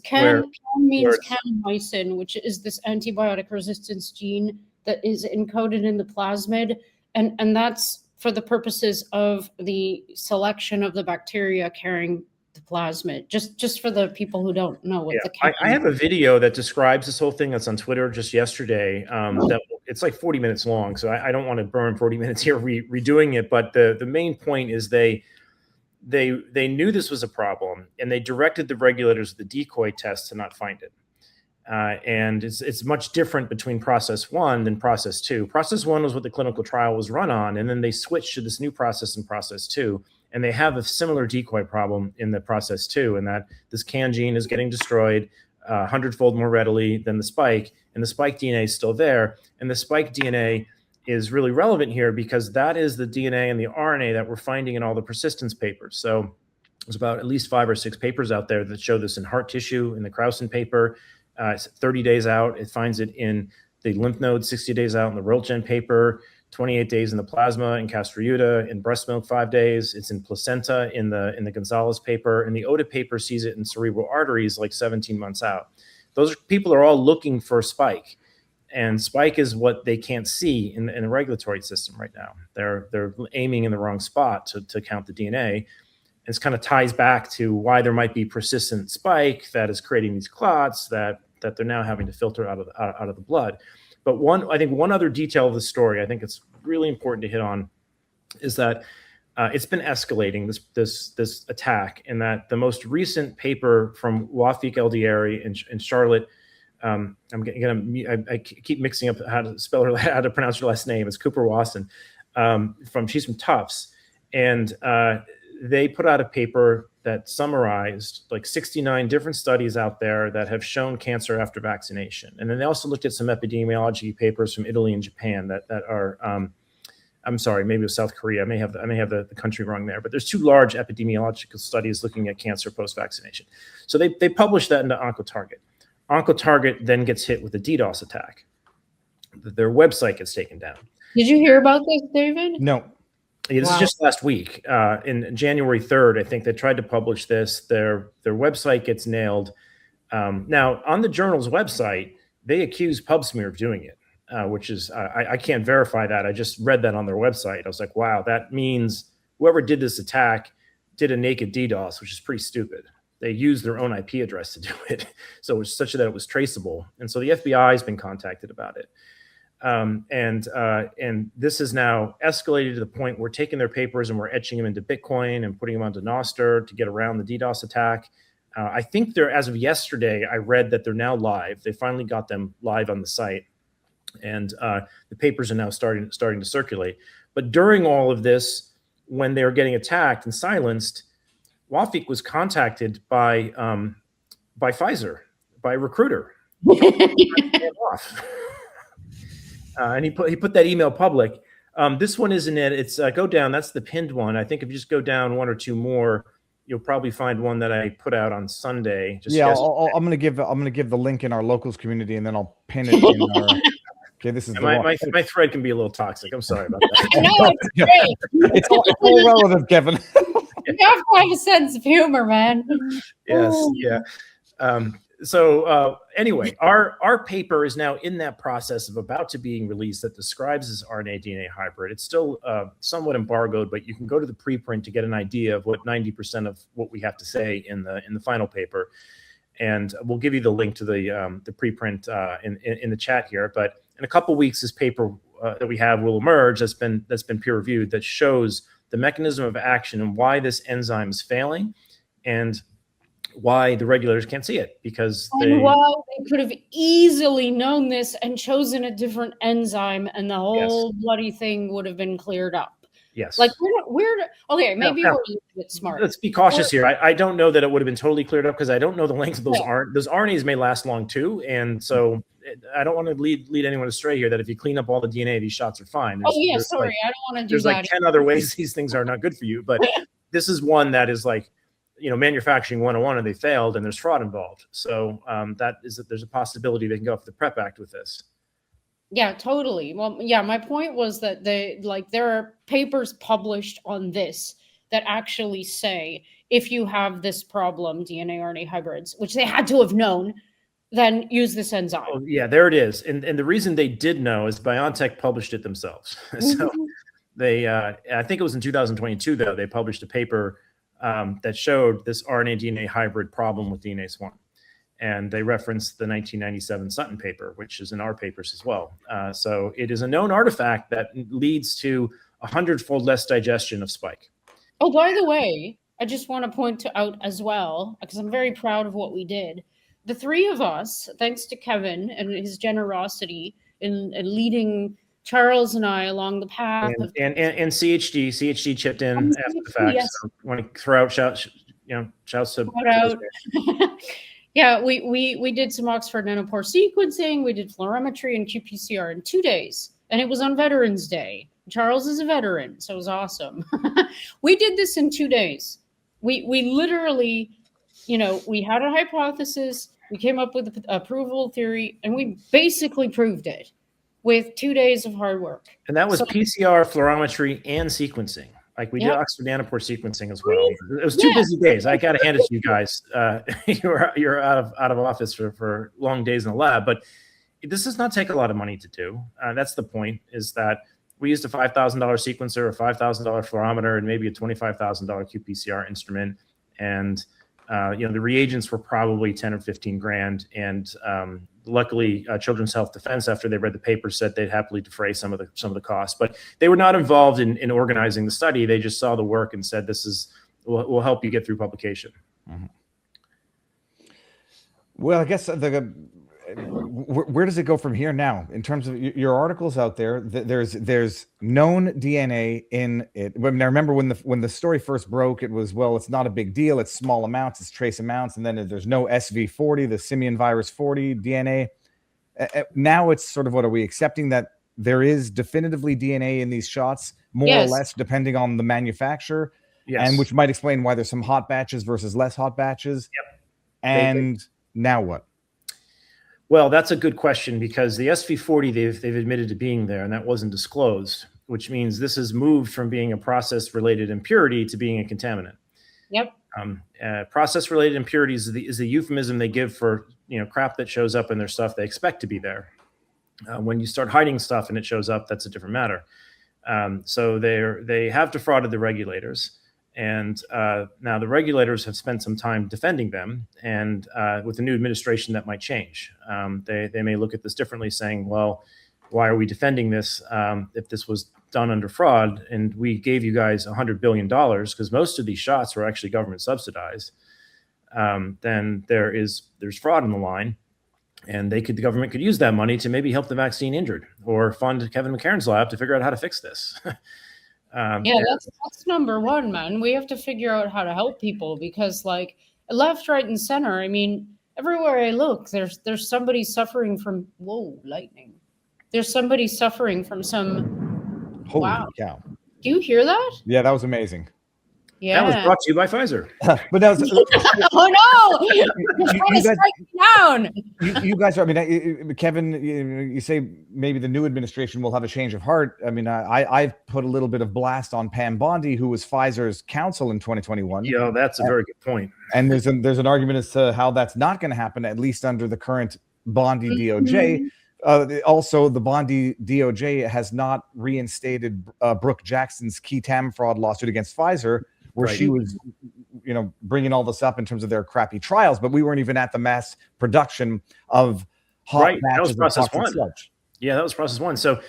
Speaker 3: CAN means canamycin, which is this antibiotic resistance gene that is encoded in the plasmid. And that's for the purposes of the selection of the bacteria carrying the plasmid? Just for the people who don't know what the
Speaker 2: I have a video that describes this whole thing that's on Twitter just yesterday. That it's like 40 minutes long, so I don't want to burn 40 minutes here redoing it. But the main point is they knew this was a problem, and they directed the regulators the decoy test to not find it. And it's much different between process 1 than process 2. Process 1 was what the clinical trial was run on, and then they switched to this new process in process 2. And they have a similar decoy problem in the process 2, in that this CAN gene is getting destroyed 100-fold more readily than the spike, and the spike DNA is still there. And the spike DNA is really relevant here because that is the DNA and the RNA that we're finding in all the persistence papers. So there's about at least 5 or 6 papers out there that show this in heart tissue, in the Krausen paper. It's 30 days out. It finds it in the lymph nodes 60 days out in the Roentgen paper, 28 days in the plasma in Castruta, in breast milk 5 days. It's in placenta in the Gonzalez paper, and the OTA paper sees it in cerebral arteries like 17 months out. Those people are all looking for spike, and spike is what they can't see in the regulatory system right now. They're aiming in the wrong spot to count the DNA. This kind of ties back to why there might be persistent spike that is creating these clots that they're now having to filter out of the blood. But I think one other detail of the story I think it's really important to hit on is that it's been escalating, this attack, and that the most recent paper from Wafik Eldieri in Charlotte, I keep mixing up how to pronounce her last name. It's Cooper-Wasson. She's from Tufts, and they put out a paper that summarized like 69 different studies out there that have shown cancer after vaccination. And then they also looked at some epidemiology papers from Italy and Japan that are, I'm sorry, maybe it was South Korea. I may have the country wrong there, but there's 2 large epidemiological studies looking at cancer post-vaccination. So they published that into OncoTarget. OncoTarget then gets hit with a DDoS attack. Their website gets taken down.
Speaker 3: Did you hear about this, David?
Speaker 1: No.
Speaker 2: Yeah, this is just last week. In January 3rd, I think they tried to publish this. Their website gets nailed. Now, on the journal's website, they accuse PubSmear of doing it, which is, I can't verify that. I just read that on their website. I was like, wow, that means whoever did this attack did a naked DDoS, which is pretty stupid. They used their own IP address to do it. So it was such that it was traceable. And so the FBI has been contacted about it. And this is now escalated to the point we're taking their papers and we're etching them into Bitcoin and putting them onto Nostr to get around the DDoS attack. I think they're, as of yesterday, I read that they're now live. They finally got them live on the site, and the papers are now starting to circulate. But during all of this, when they were getting attacked and silenced, Wafik was contacted by Pfizer, by a recruiter. And he put that email public. This one isn't it. It's go down. That's the pinned one. I think if you just go down 1 or 2 more, you'll probably find one that I put out on Sunday.
Speaker 1: I'm gonna give the link in our locals community, and then I'll pin it in our. Okay, this is
Speaker 2: my thread can be a little toxic. I'm sorry about that.
Speaker 3: No, it's great.
Speaker 1: It's all relative, Kevin.
Speaker 3: You have to have a sense of humor, man.
Speaker 2: Yes, yeah. So anyway, our paper is now in that process of about to being released that describes this RNA DNA hybrid. It's still somewhat embargoed, but you can go to the preprint to get an idea of what 90% of what we have to say in the final paper. And we'll give you the link to the preprint in the chat here. But in a couple of weeks, this paper that we have will emerge that's been peer reviewed that shows the mechanism of action and why this enzyme is failing, and why the regulators can't see it, because
Speaker 3: they could have easily known this and chosen a different enzyme, and the whole bloody thing would have been cleared up.
Speaker 2: Yes.
Speaker 3: Like we're okay, maybe we're a little bit smart.
Speaker 2: Let's be cautious here. I don't know that it would have been totally cleared up, because I don't know the length of those those RNAs may last long too, and so I don't want to lead anyone astray here that if you clean up all the DNA, these shots are fine.
Speaker 3: I don't want to do
Speaker 2: that. There's like 10 other ways these things are not good for you, but this is one that is like, manufacturing 101, and they failed, and there's fraud involved. So there's a possibility they can go off the PrEP Act with this.
Speaker 3: Yeah, totally. Well, yeah, my point was that there are papers published on this that actually say if you have this problem, DNA RNA hybrids, which they had to have known, then use this enzyme.
Speaker 2: Oh, yeah, there it is. And the reason they did know is BioNTech published it themselves. So they, I think it was in 2022 though, they published a paper that showed this RNA-DNA hybrid problem with DNA Swarm. And they referenced the 1997 Sutton paper, which is in our papers as well. So it is a known artifact that leads to 100-fold less digestion of spike.
Speaker 3: Oh, by the way, I just want to point out as well, because I'm very proud of what we did. The three of us, thanks to Kevin and his generosity in leading Charles and I along the path.
Speaker 2: And CHD chipped in after the fact.
Speaker 3: Yes.
Speaker 2: So I want to throw out shouts to
Speaker 3: shout out. Yeah, we did some Oxford nanopore sequencing. We did fluorometry and qPCR in 2 days, and it was on Veterans Day. Charles is a veteran, so it was awesome. We did this in 2 days. We literally, we had a hypothesis. We came up with an approval theory, and we basically proved it with 2 days of hard work.
Speaker 2: And that was PCR, fluorometry, and sequencing. Like we did Oxford nanopore sequencing as well. It was 2 busy days. I got to hand it to you guys. You're out of office for long days in the lab, but this does not take a lot of money to do. That's the point, is that we used a $5,000 sequencer, a $5,000 fluorometer, and maybe a $25,000 qPCR instrument. And the reagents were probably 10 or 15 grand. And luckily, Children's Health Defense, after they read the paper, said they'd happily defray some of the costs. But they were not involved in organizing the study. They just saw the work and said, will help you get through publication.
Speaker 1: Mm-hmm. Well, I guess where does it go from here now in terms of your articles out there? There's known DNA in it. I remember when the story first broke, it was, well, it's not a big deal. It's small amounts, it's trace amounts. And then there's no SV40, the simian virus 40 DNA. Now it's sort of, what are we accepting, that there is definitively DNA in these shots, more or less, depending on the manufacturer, and which might explain why there's some hot batches versus less hot batches.
Speaker 2: Yep.
Speaker 1: And now what?
Speaker 2: Well, that's a good question, because the SV40, they've admitted to being there, and that wasn't disclosed, which means this has moved from being a process-related impurity to being a contaminant.
Speaker 3: Yep.
Speaker 2: Process-related impurities is the euphemism they give for crap that shows up in their stuff they expect to be there. When you start hiding stuff and it shows up, that's a different matter. So they have defrauded the regulators. And now the regulators have spent some time defending them, and with the new administration, that might change. They may look at this differently, saying, well, why are we defending this if this was done under fraud? And we gave you guys $100 billion, because most of these shots were actually government subsidized. Then there's fraud in the line, and the government could use that money to maybe help the vaccine injured, or fund Kevin McCarron's lab to figure out how to fix this.
Speaker 3: That's number one, man. We have to figure out how to help people, because left, right, and center, I mean, everywhere I look, there's somebody suffering from, lightning. There's somebody suffering from some,
Speaker 1: holy cow.
Speaker 3: Do you hear that?
Speaker 1: Yeah, that was amazing.
Speaker 3: Yeah.
Speaker 2: That was brought to you by Pfizer.
Speaker 1: But that was,
Speaker 3: oh no!
Speaker 1: You guys are, I mean, Kevin, you say maybe the new administration will have a change of heart. I mean, I've put a little bit of blast on Pam Bondi, who was Pfizer's counsel in 2021.
Speaker 2: Yeah, that's a very good point.
Speaker 1: And there's an argument as to how that's not going to happen, at least under the current Bondi DOJ. Also, the Bondi DOJ has not reinstated Brooke Jackson's key TAM fraud lawsuit against Pfizer, where she was, bringing all this up in terms of their crappy trials, but we weren't even at the mass production of hot batches.
Speaker 2: That was process one.
Speaker 1: Sludge.
Speaker 2: Yeah, that was process one. So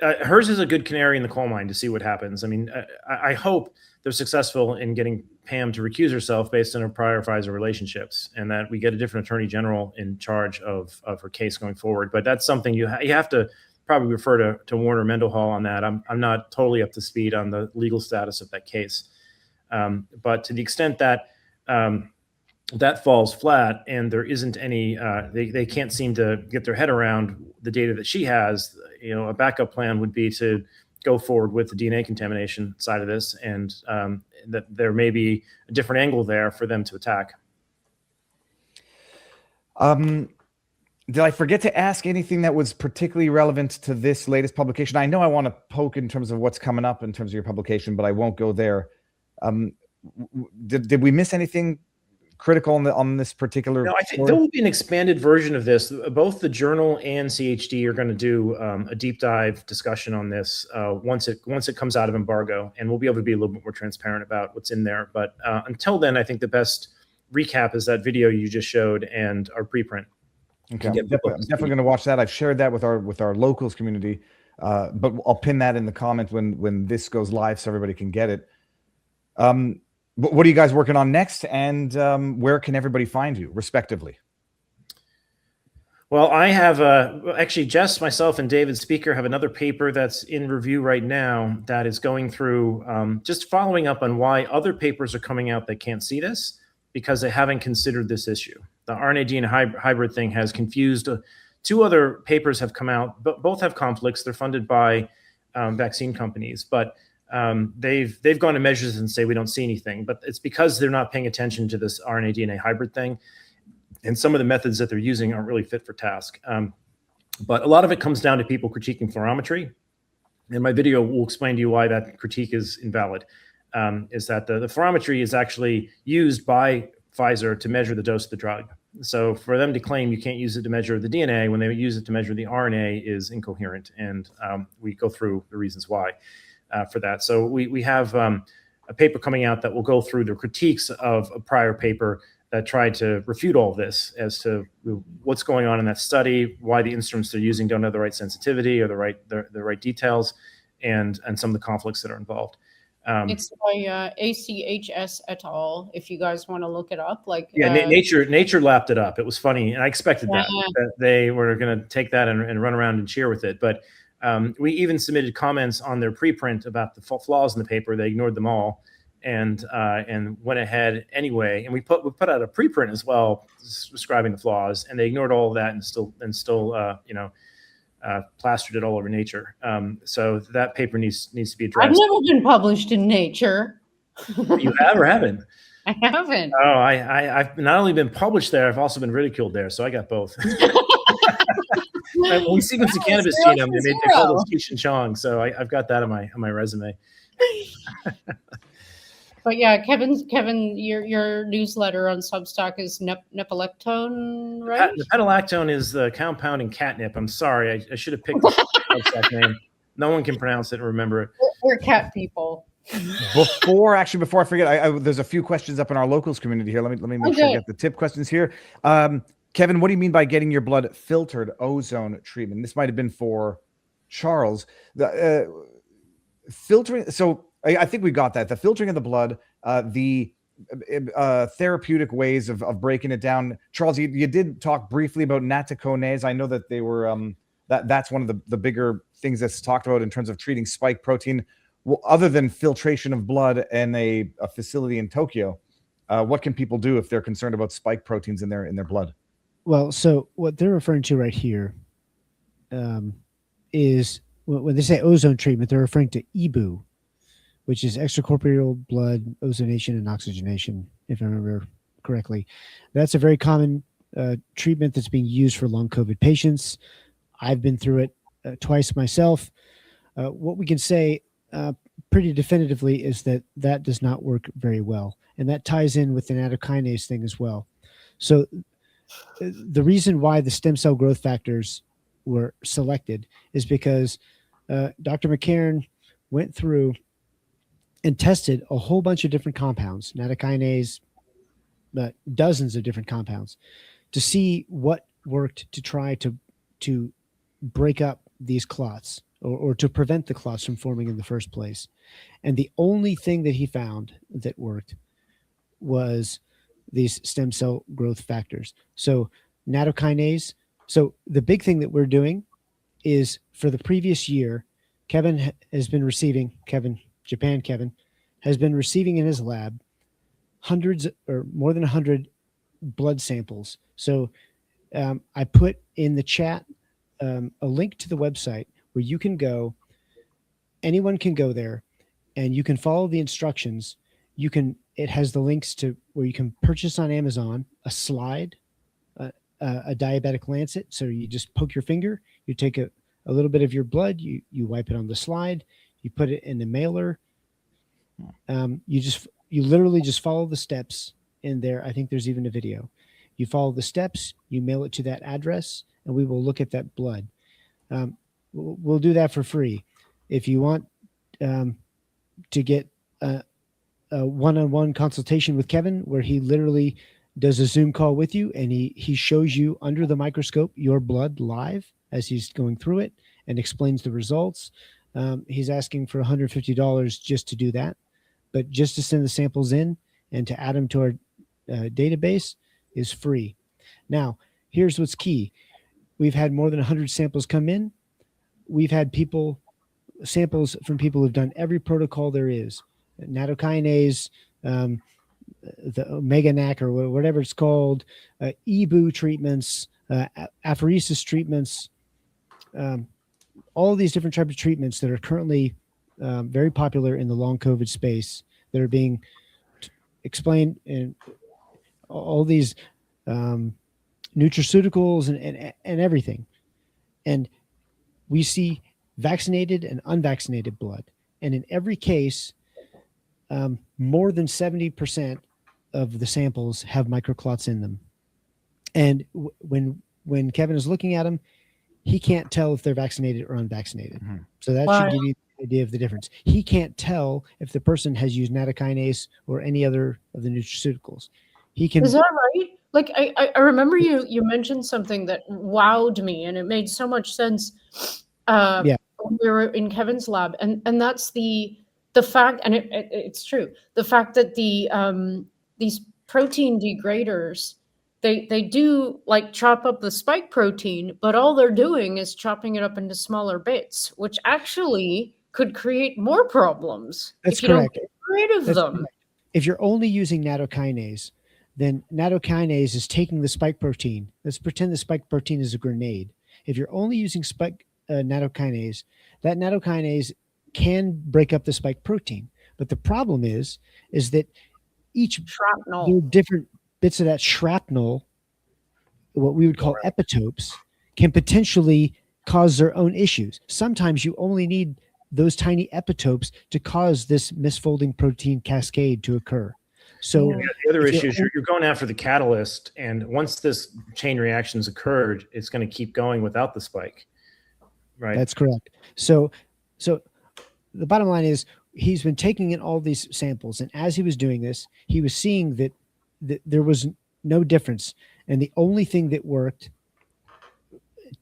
Speaker 2: hers is a good canary in the coal mine to see what happens. I mean, I hope they're successful in getting Pam to recuse herself based on her prior Pfizer relationships, and that we get a different attorney general in charge of her case going forward. But that's something you have to probably refer to Warner Mendenhall on that. I'm not totally up to speed on the legal status of that case. But to the extent that that falls flat and there isn't any, they can't seem to get their head around the data that she has, a backup plan would be to go forward with the DNA contamination side of this, and that there may be a different angle there for them to attack.
Speaker 1: Did I forget to ask anything that was particularly relevant to this latest publication? I know I want to poke in terms of what's coming up in terms of your publication, but I won't go there. Did we miss anything critical on this particular?
Speaker 2: No, I think
Speaker 1: story?
Speaker 2: there will be an expanded version of this. Both the journal and CHD are going to do a deep dive discussion on this once it comes out of embargo, and we'll be able to be a little bit more transparent about what's in there. But until then, I think the best recap is that video you just showed and our preprint.
Speaker 1: Okay, I'm definitely going to watch that. I've shared that with our locals community, but I'll pin that in the comment when this goes live so everybody can get it. What are you guys working on next, and where can everybody find you, respectively?
Speaker 2: Well, I have actually Jess, myself, and David Speaker have another paper that's in review right now that is going through just following up on why other papers are coming out that can't see this because they haven't considered this issue. The RNA DNA hybrid thing has confused. Two other papers have come out, but both have conflicts. They're funded by vaccine companies, but they've gone to measures and say we don't see anything, but it's because they're not paying attention to this RNA DNA hybrid thing. And some of the methods that they're using aren't really fit for task. But a lot of it comes down to people critiquing fluorometry. And my video will explain to you why that critique is invalid. Is that the fluorometry is actually used by Pfizer to measure the dose of the drug. So for them to claim you can't use it to measure the DNA when they use it to measure the RNA is incoherent. And we go through the reasons why for that. So we have a paper coming out that will go through the critiques of a prior paper that tried to refute all of this as to what's going on in that study, why the instruments they're using don't have the right sensitivity or the right details, and some of the conflicts that are involved.
Speaker 3: It's by ACHS et al. If you guys want to look it up,
Speaker 2: Nature lapped it up. It was funny, and I expected that they were going to take that and run around and cheer with it. But we even submitted comments on their preprint about the flaws in the paper. They ignored them all and went ahead anyway. And we put out a preprint as well describing the flaws, and they ignored all of that and still plastered it all over Nature. So that paper needs to be addressed.
Speaker 3: I've never been published in Nature.
Speaker 2: You have or haven't?
Speaker 3: I haven't.
Speaker 2: Oh, I've not only been published there, I've also been ridiculed there. So I got both. When we sequenced the cannabis genome, they called us Cheech and Chong. So I've got that on my resume.
Speaker 3: But yeah, Kevin, your newsletter on Substack is nepelectone, right?
Speaker 2: The pentalactone is the compound in catnip. I'm sorry, I should have picked the Substack name. No one can pronounce it and remember it.
Speaker 3: We're cat people.
Speaker 1: Before I forget, there's a few questions up in our locals community here. Let me make sure I get the tip questions here. Kevin, what do you mean by getting your blood filtered ozone treatment? This might have been for Charles. The filtering. So I think we got that. The filtering of the blood, the therapeutic ways of breaking it down. Charles, you did talk briefly about nattokinase. I know that they were that's one of the bigger things that's talked about in terms of treating spike protein. Well, other than filtration of blood in a facility in Tokyo, what can people do if they're concerned about spike proteins in their blood?
Speaker 4: Well, so what they're referring to right here is when they say ozone treatment, they're referring to EBU, which is extracorporeal blood ozonation and oxygenation, if I remember correctly. That's a very common treatment that's being used for long COVID patients. I've been through it twice myself. What we can say pretty definitively is that does not work very well. And that ties in with the nattokinase thing as well. So the reason why the stem cell growth factors were selected is because Dr. McCarran went through and tested a whole bunch of different compounds, nattokinase, dozens of different compounds, to see what worked to try to break up these clots or to prevent the clots from forming in the first place. And the only thing that he found that worked was these stem cell growth factors. So nattokinase. So the big thing that we're doing is for the previous year, Kevin has been receiving in his lab hundreds or more than 100 blood samples. So I put in the chat a link to the website where you can go, anyone can go there and you can follow the instructions. It has the links to where you can purchase on Amazon a slide, a diabetic lancet. So you just poke your finger, you take a little bit of your blood, you wipe it on the slide, you put it in the mailer. You literally just follow the steps in there. I think there's even a video. You follow the steps, you mail it to that address, and we will look at that blood. We'll do that for free. If you want to get a one-on-one consultation with Kevin, where he literally does a Zoom call with you, and he shows you under the microscope your blood live as he's going through it and explains the results. He's asking for $150 just to do that, but just to send the samples in and to add them to our database is free. Now, here's what's key. We've had more than 100 samples come in. We've had samples from people who've done every protocol there is, nattokinase, the omega NAC or whatever it's called, EBU treatments, apheresis treatments, all these different types of treatments that are currently very popular in the long COVID space that are being explained, and all these nutraceuticals and everything. And we see vaccinated and unvaccinated blood. And in every case, more than 70% of the samples have microclots in them. And when Kevin is looking at them, he can't tell if they're vaccinated or unvaccinated. Mm-hmm. So that should give you an idea of the difference. He can't tell if the person has used nattokinase or any other of the nutraceuticals. He can.
Speaker 3: Is that right? Like I remember you mentioned something that wowed me, and it made so much sense. When we were in Kevin's lab, and that's the fact, and it's true, the fact that these protein degraders, they do like chop up the spike protein, but all they're doing is chopping it up into smaller bits, which actually could create more problems.
Speaker 4: That's
Speaker 3: if you
Speaker 4: correct.
Speaker 3: Don't get rid of them.
Speaker 4: Correct. If you're only using nattokinase, then nattokinase is taking the spike protein. Let's pretend the spike protein is a grenade. If you're only using spike nattokinase, that nattokinase can break up the spike protein. But the problem is that each
Speaker 3: shrapnel,
Speaker 4: different bits of that shrapnel, what we would call epitopes, can potentially cause their own issues. Sometimes you only need those tiny epitopes to cause this misfolding protein cascade to occur. So
Speaker 2: the other issue is you're going after the catalyst, and once this chain reaction's occurred, it's going to keep going without the spike. Right.
Speaker 4: That's correct. So the bottom line is he's been taking in all these samples, and as he was doing this, he was seeing that there was no difference, and the only thing that worked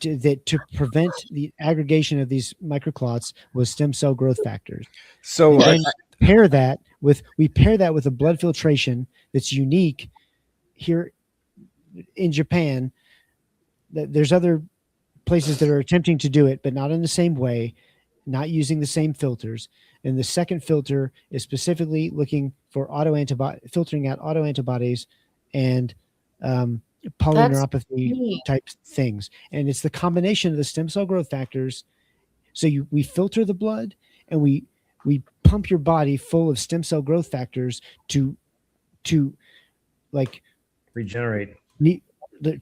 Speaker 4: to prevent the aggregation of these microclots was stem cell growth factors.
Speaker 1: So
Speaker 4: we pair that with a blood filtration that's unique here in Japan. There's other places that are attempting to do it, but not in the same way, not using the same filters. And the second filter is specifically looking for filtering out autoantibodies and polyneuropathy type things. And it's the combination of the stem cell growth factors. So we filter the blood, and we pump your body full of stem cell growth factors to like
Speaker 2: regenerate,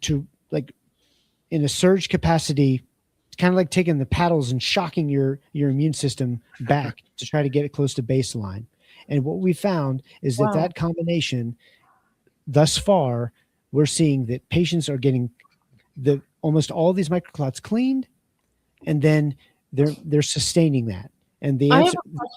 Speaker 4: to like in a surge capacity. It's kind of like taking the paddles and shocking your immune system back to try to get it close to baseline. And what we found is that combination, thus far, we're seeing that patients are getting almost all these microclots cleaned, and then they're sustaining that. And the answer,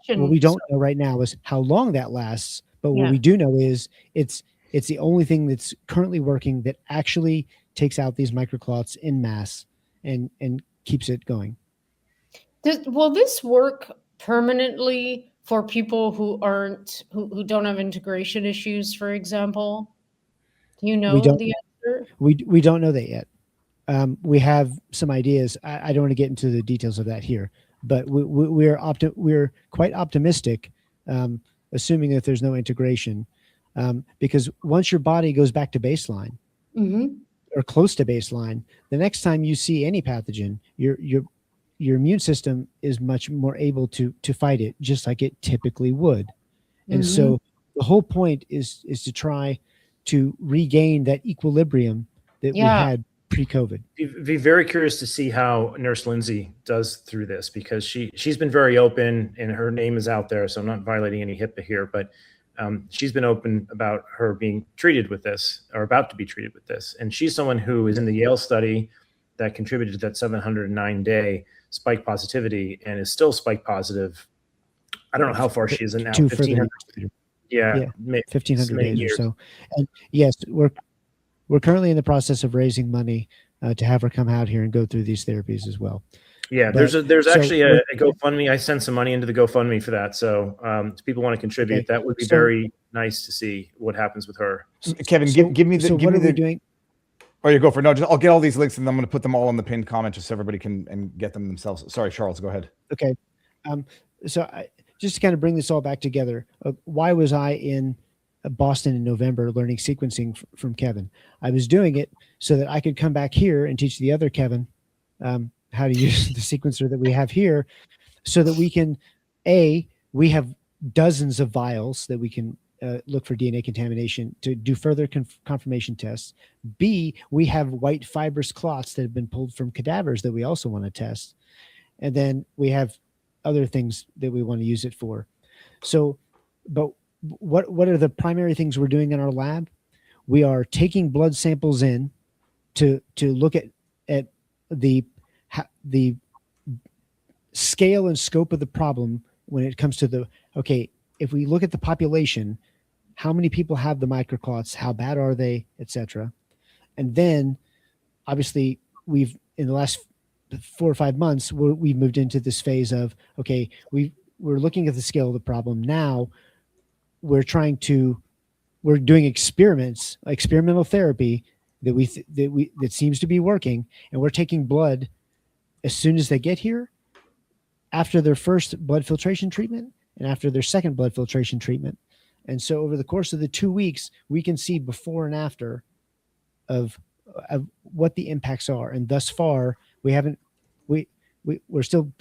Speaker 4: what we don't know right now is how long that lasts. But what we do know is it's the only thing that's currently working that actually takes out these microclots in mass and keeps it going.
Speaker 3: Will this work permanently for people who don't have integration issues, for example? Do you know the answer?
Speaker 4: We don't know that yet. We have some ideas. I don't want to get into the details of that here, but we're quite optimistic, assuming that there's no integration, because once your body goes back to baseline or close to baseline, the next time you see any pathogen, your immune system is much more able to fight it, just like it typically would. And so the whole point is to try to regain that equilibrium that we had pre-COVID.
Speaker 2: Be very curious to see how Nurse Lindsay does through this, because she's been very open and her name is out there. So I'm not violating any HIPAA here, but She's been open about her being treated with this, or about to be treated with this. And she's someone who is in the Yale study that contributed to that 709-day spike positivity and is still spike positive. I don't know how far she is in now. 1,500. Yeah,
Speaker 4: 1,500 days years. Or so. And yes, we're currently in the process of raising money to have her come out here and go through these therapies as well.
Speaker 2: Yeah, but, there's actually a GoFundMe. I sent some money into the GoFundMe for that. So if people want to contribute, that would be very nice to see what happens with her.
Speaker 1: Kevin, give me the.
Speaker 4: So what are we doing?
Speaker 1: Oh, you go for it. No. I'll get all these links and I'm going to put them all in the pinned comment just so everybody can and get them themselves. Sorry, Charles, go ahead.
Speaker 4: Okay. So just to kind of bring this all back together, why was I in Boston in November learning sequencing from Kevin? I was doing it so that I could come back here and teach the other Kevin how to use the sequencer that we have here, so that we can, we have dozens of vials that we can look for DNA contamination to do further confirmation tests. B, we have white fibrous clots that have been pulled from cadavers that we also want to test. And then we have other things that we want to use it for. So, but what are the primary things we're doing in our lab? We are taking blood samples in to look at the scale and scope of the problem when it comes to if we look at the population, how many people have the microclots, how bad are they, etc. And then obviously we've, in the last 4 or 5 months, we've moved into this phase of, we're looking at the scale of the problem. Now we're doing experimental therapy that seems to be working. And we're taking blood as soon as they get here, after their first blood filtration treatment and after their second blood filtration treatment. And so over the course of the 2 weeks, we can see before and after of what the impacts are. And thus far, we're still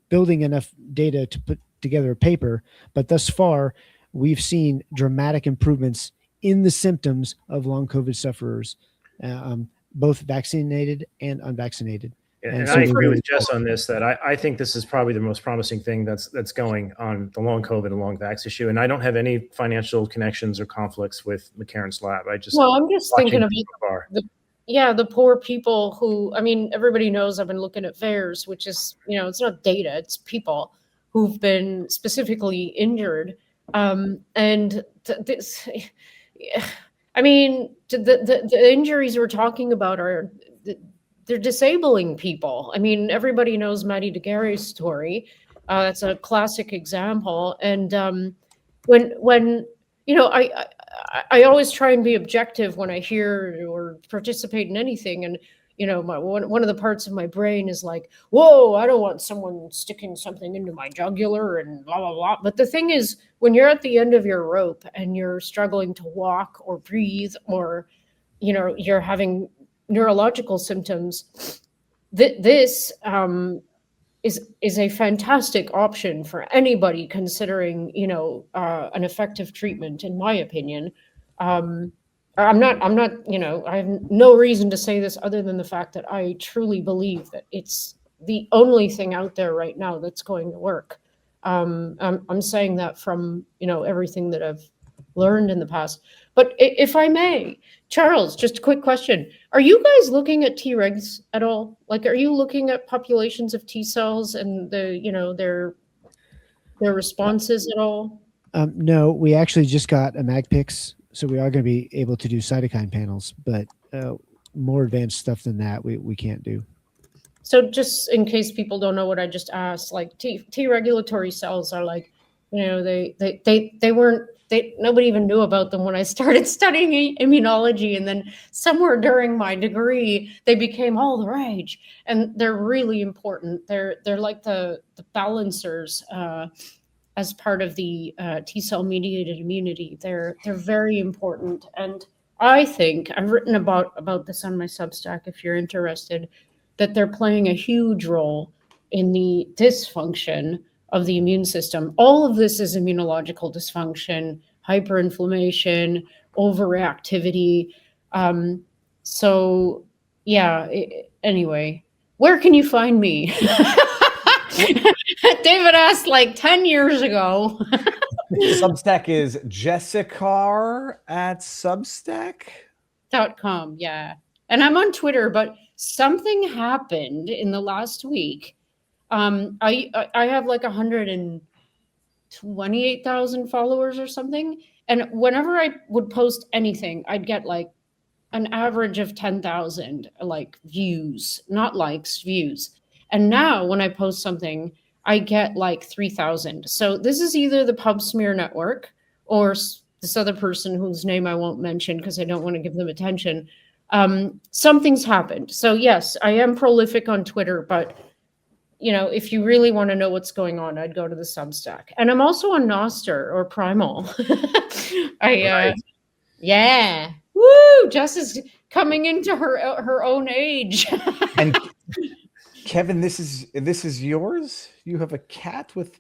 Speaker 4: building enough data to put together a paper, but thus far we've seen dramatic improvements in the symptoms of long COVID sufferers, both vaccinated and unvaccinated.
Speaker 2: And I agree with Jess on this, that I think this is probably the most promising thing that's going on the long COVID and long vax issue. And I don't have any financial connections or conflicts with McCarran's lab.
Speaker 3: I'm just thinking of the poor people who, everybody knows I've been looking at VAERS, which is, it's not data, it's people who've been specifically injured. The injuries we're talking about they're disabling people. Everybody knows Maddie Daguerre's story. That's a classic example. And when I always try and be objective when I hear or participate in anything. And one of the parts of my brain is like, whoa, I don't want someone sticking something into my jugular and blah, blah, blah. But the thing is, when you're at the end of your rope and you're struggling to walk or breathe, or you're having neurological symptoms, this is a fantastic option for anybody considering an effective treatment, in my opinion. I'm not I have no reason to say this other than the fact that I truly believe that it's the only thing out there right now that's going to work. I'm saying that from everything that I've learned in the past. But if I may, Charles, just a quick question. Are you guys looking at Tregs at all? Like, are you looking at populations of T cells and their responses at all?
Speaker 4: No, we actually just got a MagPix, so we are going to be able to do cytokine panels, but more advanced stuff than that we can't do.
Speaker 3: So just in case people don't know what I just asked, like T regulatory cells are like, nobody even knew about them when I started studying immunology. And then somewhere during my degree, they became all the rage, and they're really important. They're like the balancers as part of the T cell mediated immunity. They're very important. And I think I've written about this on my Substack, if you're interested, that they're playing a huge role in the dysfunction of the immune system. All of this is immunological dysfunction, hyperinflammation, overreactivity. Anyway, where can you find me? David asked like 10 years ago.
Speaker 1: Substack is Jessica at Substack.com.
Speaker 3: Yeah. And I'm on Twitter, but something happened in the last week. I have like 128,000 followers or something. And whenever I would post anything, I'd get like an average of 10,000 like views, not likes, views. And now when I post something, I get like 3,000. So this is either the pub smear network or this other person whose name I won't mention because I don't want to give them attention. Something's happened. So yes, I am prolific on Twitter, but you know, if you really want to know what's going on, I'd go to the Substack. And I'm also on Noster or Primal. Yeah. Woo! Jess is coming into her own age.
Speaker 1: And Kevin, this is yours? You have a cat with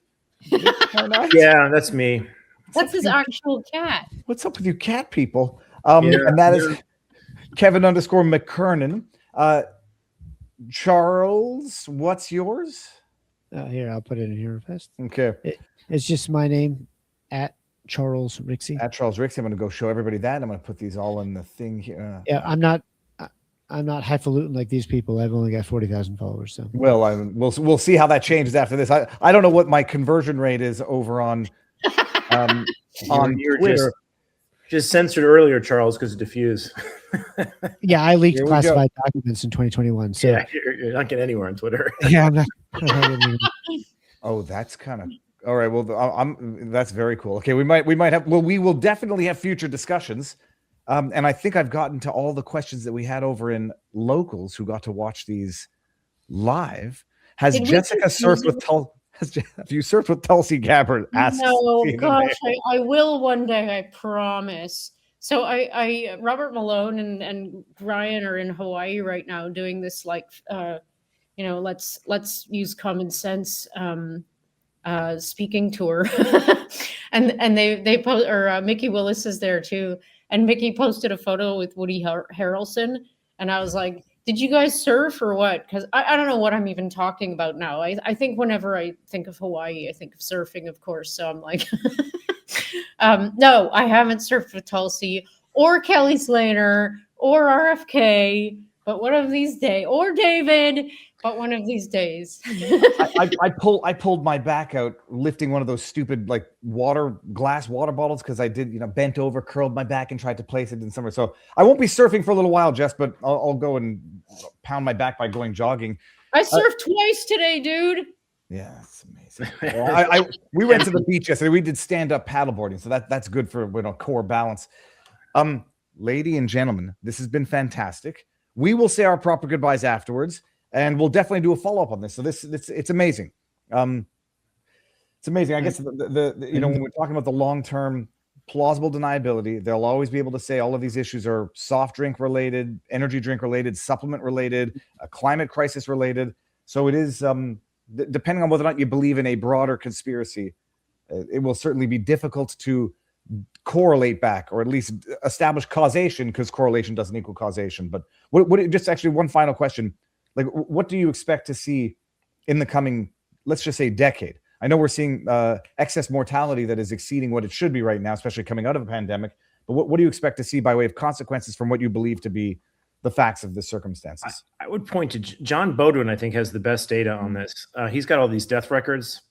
Speaker 1: eyes?
Speaker 2: Yeah, that's me.
Speaker 3: That's his actual cat.
Speaker 1: What's up with you cat people? And that is Kevin_McKernan. Charles, what's yours?
Speaker 4: Here, I'll put it in here first.
Speaker 1: Okay.
Speaker 4: It's just my name at Charles Rixey.
Speaker 1: At Charles Rixey. I'm going to go show everybody that. I'm going to put these all in the thing here.
Speaker 4: Yeah, I'm not highfalutin like these people. I've only got 40,000 followers. So
Speaker 1: well, we'll see how that changes after this. I don't know what my conversion rate is over on Twitter.
Speaker 2: Just censored earlier, Charles, because of diffuse.
Speaker 4: Yeah, I leaked classified documents in 2021. So
Speaker 2: yeah, you're not getting anywhere on Twitter.
Speaker 4: Yeah, I'm not.
Speaker 1: Oh, that's kind of all right. Well, that's very cool. Okay, we might have. Well, we will definitely have future discussions. And I think I've gotten to all the questions that we had over in locals who got to watch these live. Has Jessica surfed with have you surfed with Tulsi Gabbard?
Speaker 3: No, gosh, I will one day, I promise. So Robert Malone and Ryan are in Hawaii right now doing this like let's use common sense speaking tour. and they post, or Mickey Willis is there too. And Mickey posted a photo with Woody Harrelson. And I was like, did you guys surf or what? Because I don't know what I'm even talking about now. I think whenever I think of Hawaii, I think of surfing, of course. So I'm like, no, I haven't surfed with Tulsi or Kelly Slater or RFK, but one of these days, or David, but one of these days.
Speaker 1: I pulled my back out lifting one of those stupid like glass water bottles because I did, bent over, curled my back and tried to place it in somewhere. So I won't be surfing for a little while, Jess, but I'll go and pound my back by going jogging.
Speaker 3: I surfed twice today, dude.
Speaker 1: Yeah, it's amazing. Well, we went to the beach yesterday. We did stand-up paddleboarding, so that's good for core balance. Lady and gentlemen, this has been fantastic. We will say our proper goodbyes afterwards. And we'll definitely do a follow-up on this. So it's amazing. It's amazing. I guess when we're talking about the long-term plausible deniability, they'll always be able to say all of these issues are soft drink related, energy drink related, supplement related, climate crisis related. So it is, depending on whether or not you believe in a broader conspiracy, it will certainly be difficult to correlate back or at least establish causation, because correlation doesn't equal causation. But just actually one final question. Like, what do you expect to see in the coming, let's just say, decade? I know we're seeing excess mortality that is exceeding what it should be right now, especially coming out of a pandemic. But what do you expect to see by way of consequences from what you believe to be the facts of the circumstances?
Speaker 2: I would point to John Bodwin, I think, has the best data on this. He's got all these death records.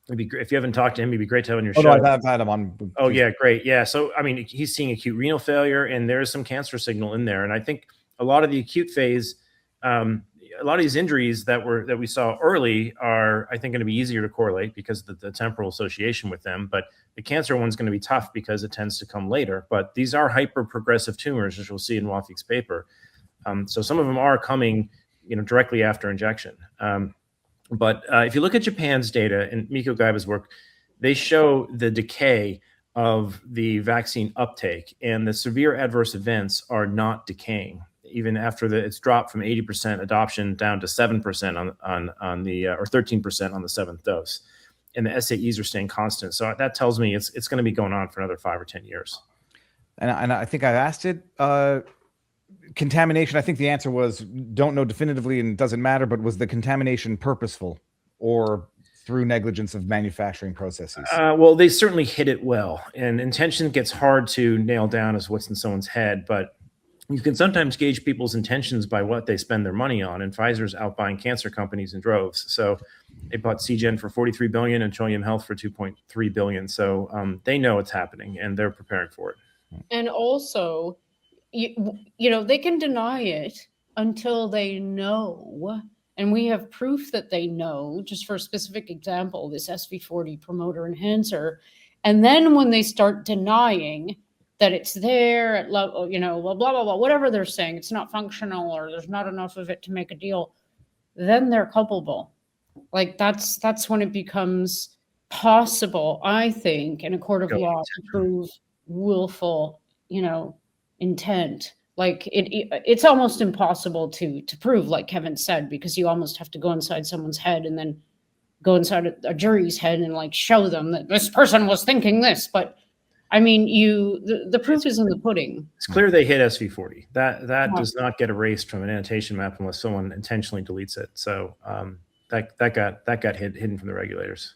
Speaker 2: It'd be great. If you haven't talked to him, it'd be great to have on your show.
Speaker 1: No, I've had him on.
Speaker 2: Oh, yeah, great. Yeah. So, I mean, he's seeing acute renal failure, and there's some cancer signal in there. And I think a lot of the acute phase, a lot of these injuries that we saw early are, I think, going to be easier to correlate because of the temporal association with them. But the cancer one's going to be tough because it tends to come later. But these are hyper progressive tumors, as you'll see in Wafik's paper. So some of them are coming, directly after injection. But if you look at Japan's data and Miko Gaiba's work, they show the decay of the vaccine uptake, and the severe adverse events are not decaying. Even after it's dropped from 80% adoption down to 7% on the or 13% on the 7th dose, and the SAEs are staying constant. So that tells me it's going to be going on for another 5 or 10 years.
Speaker 1: And I think I asked it. Contamination. I think the answer was don't know definitively and doesn't matter. But was the contamination purposeful or through negligence of manufacturing processes?
Speaker 2: Well, they certainly hit it well, and intention gets hard to nail down as what's in someone's head, but you can sometimes gauge people's intentions by what they spend their money on. And Pfizer's out buying cancer companies in droves. So they bought Seagen for $43 billion and Trillium Health for $2.3 billion. So they know it's happening and they're preparing for it.
Speaker 3: And also, you know, they can deny it until they know. And we have proof that they know, just for a specific example, this SV40 promoter enhancer. And then when they start denying that it's there at level, you know, blah, blah, blah, whatever they're saying, it's not functional or there's not enough of it to make a deal, then they're culpable. Like that's when it becomes possible, I think, in a court of law to prove willful, you know, intent. Like it's almost impossible to prove, like Kevin said, because you almost have to go inside someone's head and then go inside a jury's head and like show them that this person was thinking this. But I mean, the proof is in the pudding.
Speaker 2: It's clear they hit SV40. That does not get erased from an annotation map unless someone intentionally deletes it. So that got hidden from the regulators.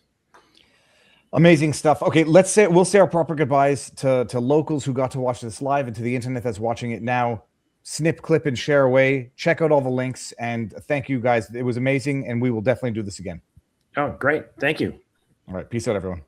Speaker 1: Amazing stuff. Okay, we'll say our proper goodbyes to locals who got to watch this live and to the internet that's watching it now. Snip, clip, and share away. Check out all the links, and thank you guys. It was amazing, and we will definitely do this again.
Speaker 2: Oh, great. Thank you.
Speaker 1: All right, peace out, everyone.